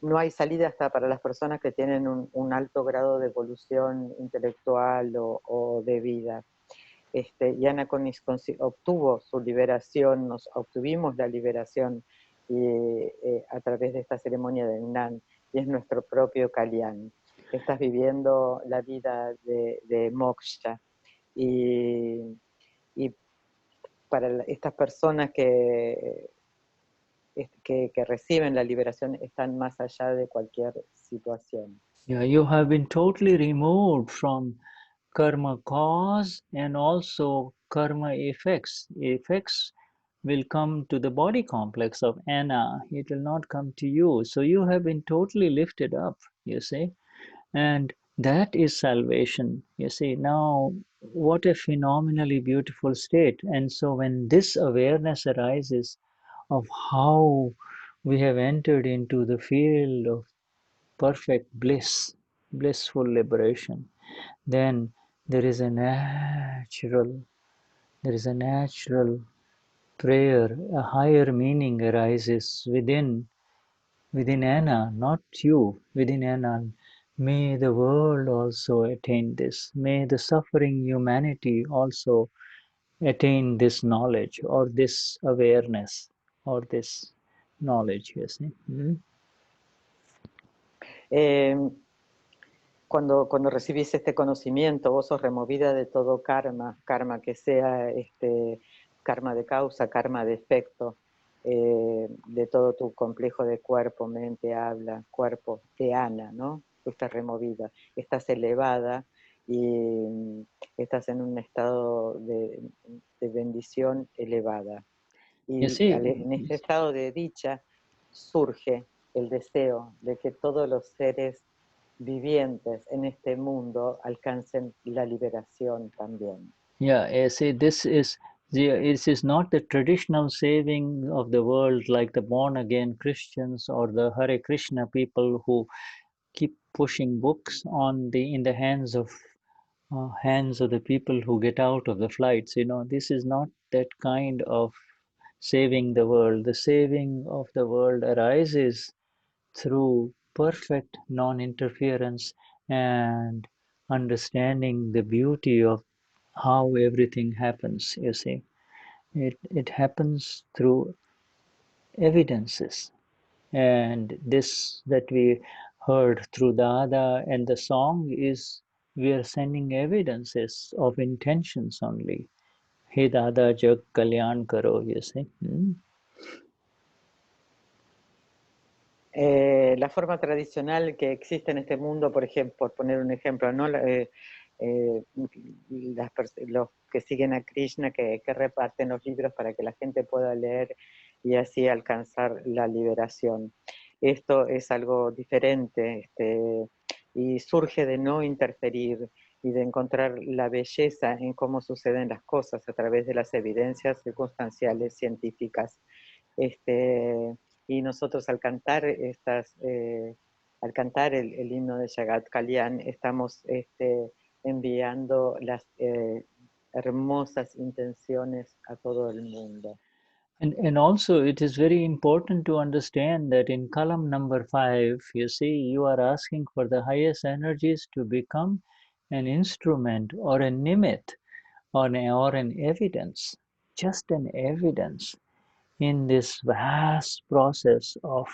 no hay salida hasta para las personas que tienen un alto grado de evolución intelectual o de vida. Y Ana obtuvo su liberación, nos obtuvimos la liberación a través de esta ceremonia de Gnan, y es nuestro propio Kalyan. Estás viviendo la vida de moksha, y para estas personas que reciben la liberación están más allá de cualquier situación. Yeah, you have been totally removed from karma cause and also karma effects. Effects will come to the body complex of Anna. It will not come to you. So you have been totally lifted up, you see. And that is salvation, you see. Now, what a phenomenally beautiful state. And so when this awareness arises of how we have entered into the field of perfect bliss, blissful liberation, then there is a natural prayer, a higher meaning arises within Anna, not you, within Anna. May the world also attain this. May the suffering humanity also attain this knowledge or this awareness or this knowledge, you see. Cuando recibís este conocimiento, vos sos removida de todo karma que sea karma de causa, karma de efecto, de todo tu complejo de cuerpo, mente, habla, cuerpo, de Ana, ¿no? Tú estás removida, estás elevada y estás en un estado bendición elevada. You Y see, en este estado de dicha surge el deseo de que todos los seres vivientes en este mundo alcancen la liberación también. yeah, see, this is not the traditional saving of the world like the born-again Christians or the Hare Krishna people who keep pushing books in the hands of the people who get out of the flights. You know, this is not that kind of saving the world. The saving of the world arises through perfect non-interference and understanding the beauty of how everything happens. You see, it happens through evidences, and this that we heard through Dada and the song is we are sending evidences of intentions only. Hey Dada Jag Kalyan Karo, you see. La forma tradicional que existe en este mundo, por ejemplo, por poner un ejemplo, ¿no? Los que siguen a Krishna, que reparten los libros para que la gente pueda leer y así alcanzar la liberación. Esto es algo diferente y surge de no interferir y de encontrar la belleza en cómo suceden las cosas a través de las evidencias circunstanciales científicas. Y nosotros al cantar el himno de Jagat Kalyan, estamos enviando las hermosas intenciones a todo el mundo. And also it is very important to understand that in column number 5, you see, you are asking for the highest energies to become an instrument or a nimit or an evidence, just an evidence in this vast process of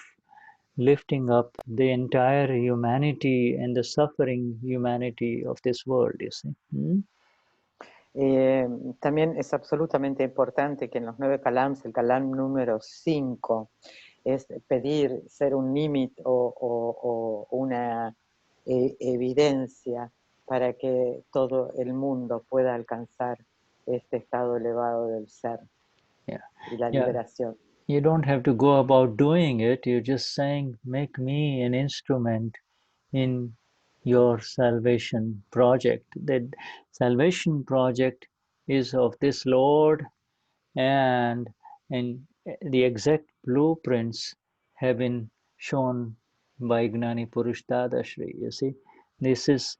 lifting up the entire humanity and the suffering humanity of this world, you see. También es absolutamente importante que en los 9 kalams, el kalam número 5, es pedir ser un nimit o una evidencia para que todo el mundo pueda alcanzar este estado elevado del ser y la liberación. You don't have to go about doing it, you're just saying, make me an instrument in your salvation project. The salvation project is of this Lord, and the exact blueprints have been shown by Gnani Purush Dadashri. You see, this is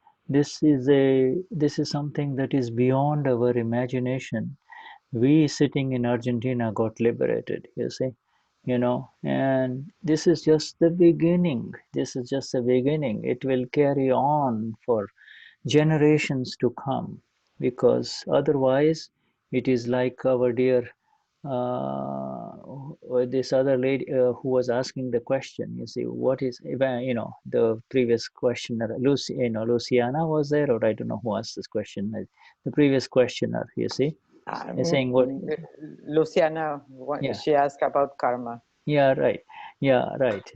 something that is beyond our imagination. We sitting in Argentina got liberated, you see, and this is just the beginning. This is just the beginning. It will carry on for generations to come, because otherwise it is like our dear this other lady who was asking the question, you see, what is, the previous questioner, Luciana was there, or I don't know who asked this question, the previous questioner, you see, saying what? Luciana, she asked about karma. Yeah, right.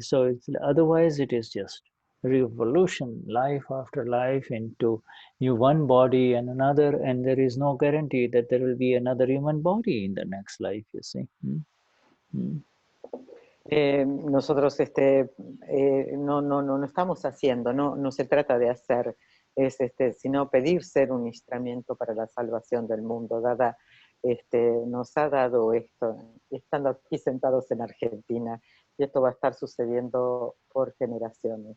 So otherwise it is just revolution, life after life, into one body and another, and there is no guarantee that there will be another human body in the next life, you see. Nosotros no estamos haciendo, no se trata de hacer, sino pedir ser un instrumento para la salvación del mundo. Dada nos ha dado esto, estando aquí sentados en Argentina, y esto va a estar sucediendo por generaciones.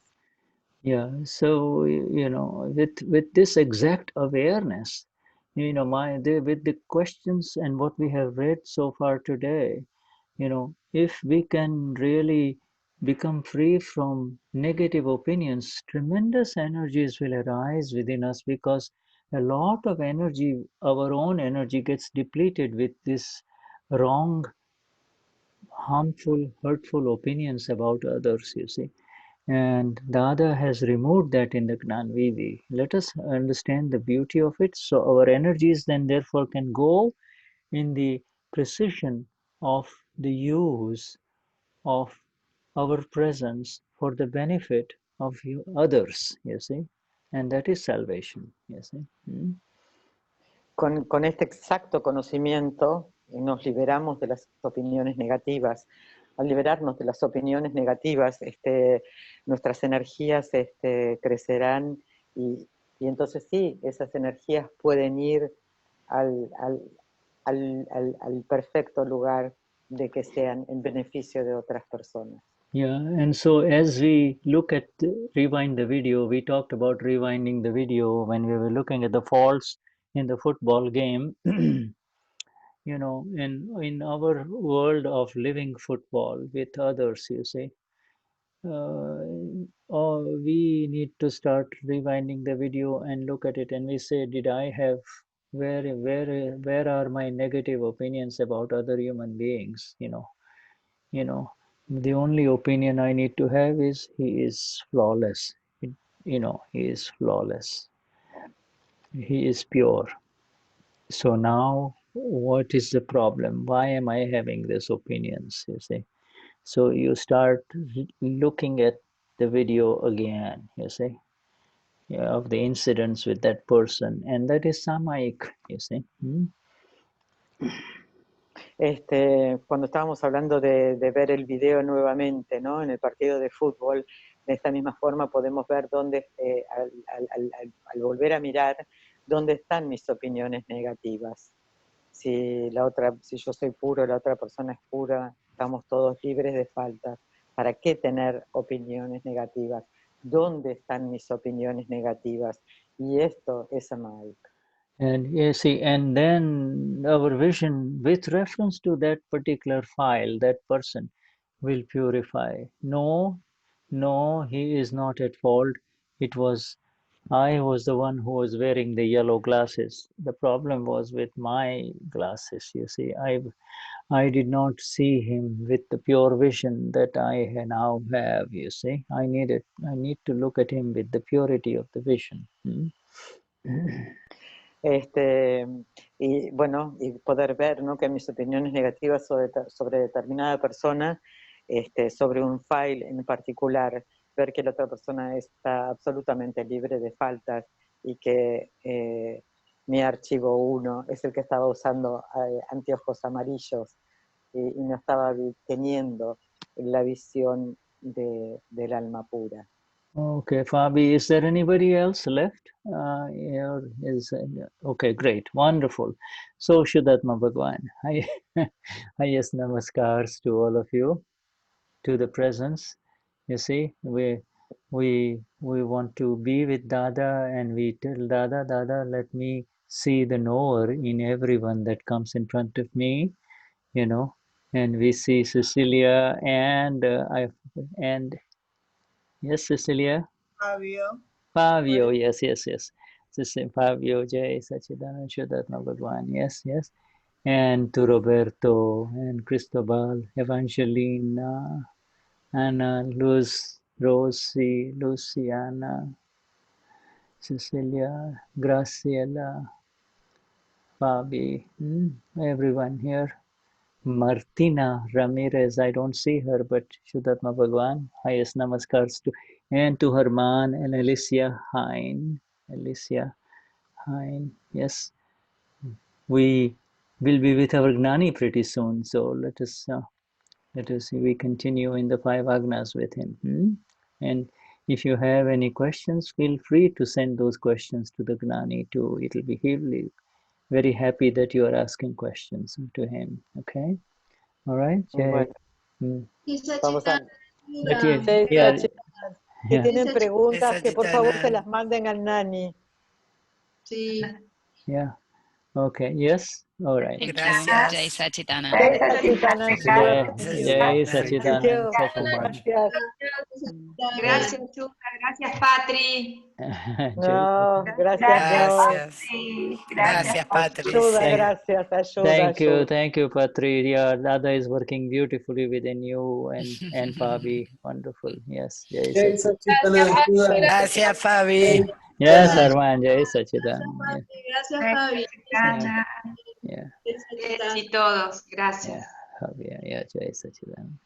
Yeah, so with this exact awareness, with the questions and what we have read so far today, if we can really become free from negative opinions, tremendous energies will arise within us, because a lot of energy, our own energy, gets depleted with this wrong, harmful, hurtful opinions about others, you see. And Dada has removed that in the Gnan Vivi. Let us understand the beauty of it, so our energies then therefore can go in the precision of the use of our presence for the benefit of others, you see, and that is salvation, you see. con este exacto conocimiento nos liberamos de las opiniones negativas. Al liberarnos de las opiniones negativas, nuestras energías crecerán y entonces sí, esas energías pueden ir al perfecto lugar de que sean en beneficio de otras personas. Yeah, and so as we look at rewind the video, we talked about rewinding the video when we were looking at the faults in the football game. You know, in our world of living football with others, you see, we need to start rewinding the video and look at it, and we say, did I have where are my negative opinions about other human beings? You know, the only opinion I need to have is he is flawless. He is flawless. He is pure. So now, what is the problem? Why am I having these opinions? You see, so you start looking at the video again. You see, of the incidents with that person, and that is samayik. You see. Cuando estábamos hablando de ver el video nuevamente, ¿no? En el partido de fútbol, de esta misma forma podemos ver dónde, al volver a mirar, dónde están mis opiniones negativas. Si yo soy puro, la otra persona es pura, estamos todos libres de faltas. ¿Para qué tener opiniones negativas? ¿Dónde están mis opiniones negativas? Y esto es amayik. And you see, and then our vision with reference to that particular file, that person will purify. No, he is not at fault. I was the one who was wearing the yellow glasses. The problem was with my glasses, you see. I did not see him with the pure vision that I now have, you see. I need to look at him with the purity of the vision. Y bueno, y poder ver, ¿no? Que mis opiniones negativas sobre determinada persona, sobre un file en particular, ver que la otra persona está absolutamente libre de faltas y que mi archivo 1 es el que estaba usando anteojos amarillos y no estaba teniendo la visión del alma pura. Okay, Fabi, is there anybody else left? Okay, great, wonderful. So, Shuddhatma Bhagwan, highest namaskars to all of you, to the presence. You see, we want to be with Dada, and we tell Dada, let me see the knower in everyone that comes in front of me, you know. And we see Cecilia and yes, Cecilia. Fabio, yes. Fabio, Jay, Sachidanand, Shuddhatma Bhagwan, yes. And to Roberto, and Cristobal, Evangelina, Anna, Luz, Rosie, Luciana, Cecilia, Graciela, Fabi, everyone here. Martina Ramirez, I don't see her, but Shuddhatma Bhagwan, highest namaskars to, and to Herman and Alicia Hine, yes. We will be with our Gnani pretty soon, so let us we continue in the 5 Agnas with him. And if you have any questions, feel free to send those questions to the Gnani too. He'll be very happy that you are asking questions to him. Okay? All right? Bueno, vamos a... Yeah. Si tienen preguntas, que por favor se las manden al Gnani. Sí. Yeah. Okay. Yes. All right. Gracias. Jai Sachidanand. Jai Sachidanand. Gracias, Chuka. Gracias, Patri. No, gracias. Gracias, Patricia. Gracias. Thank you, Patri. Yeah, Dada is working beautifully within you and Fabi. Wonderful. Yes. Jai Sachidanand. Gracias, Fabi. Yes, Arman. Jai Sachidanand. Gracias, Fabi. Yeah. Y todos. Gracias. Yeah, Jai Sachidanand.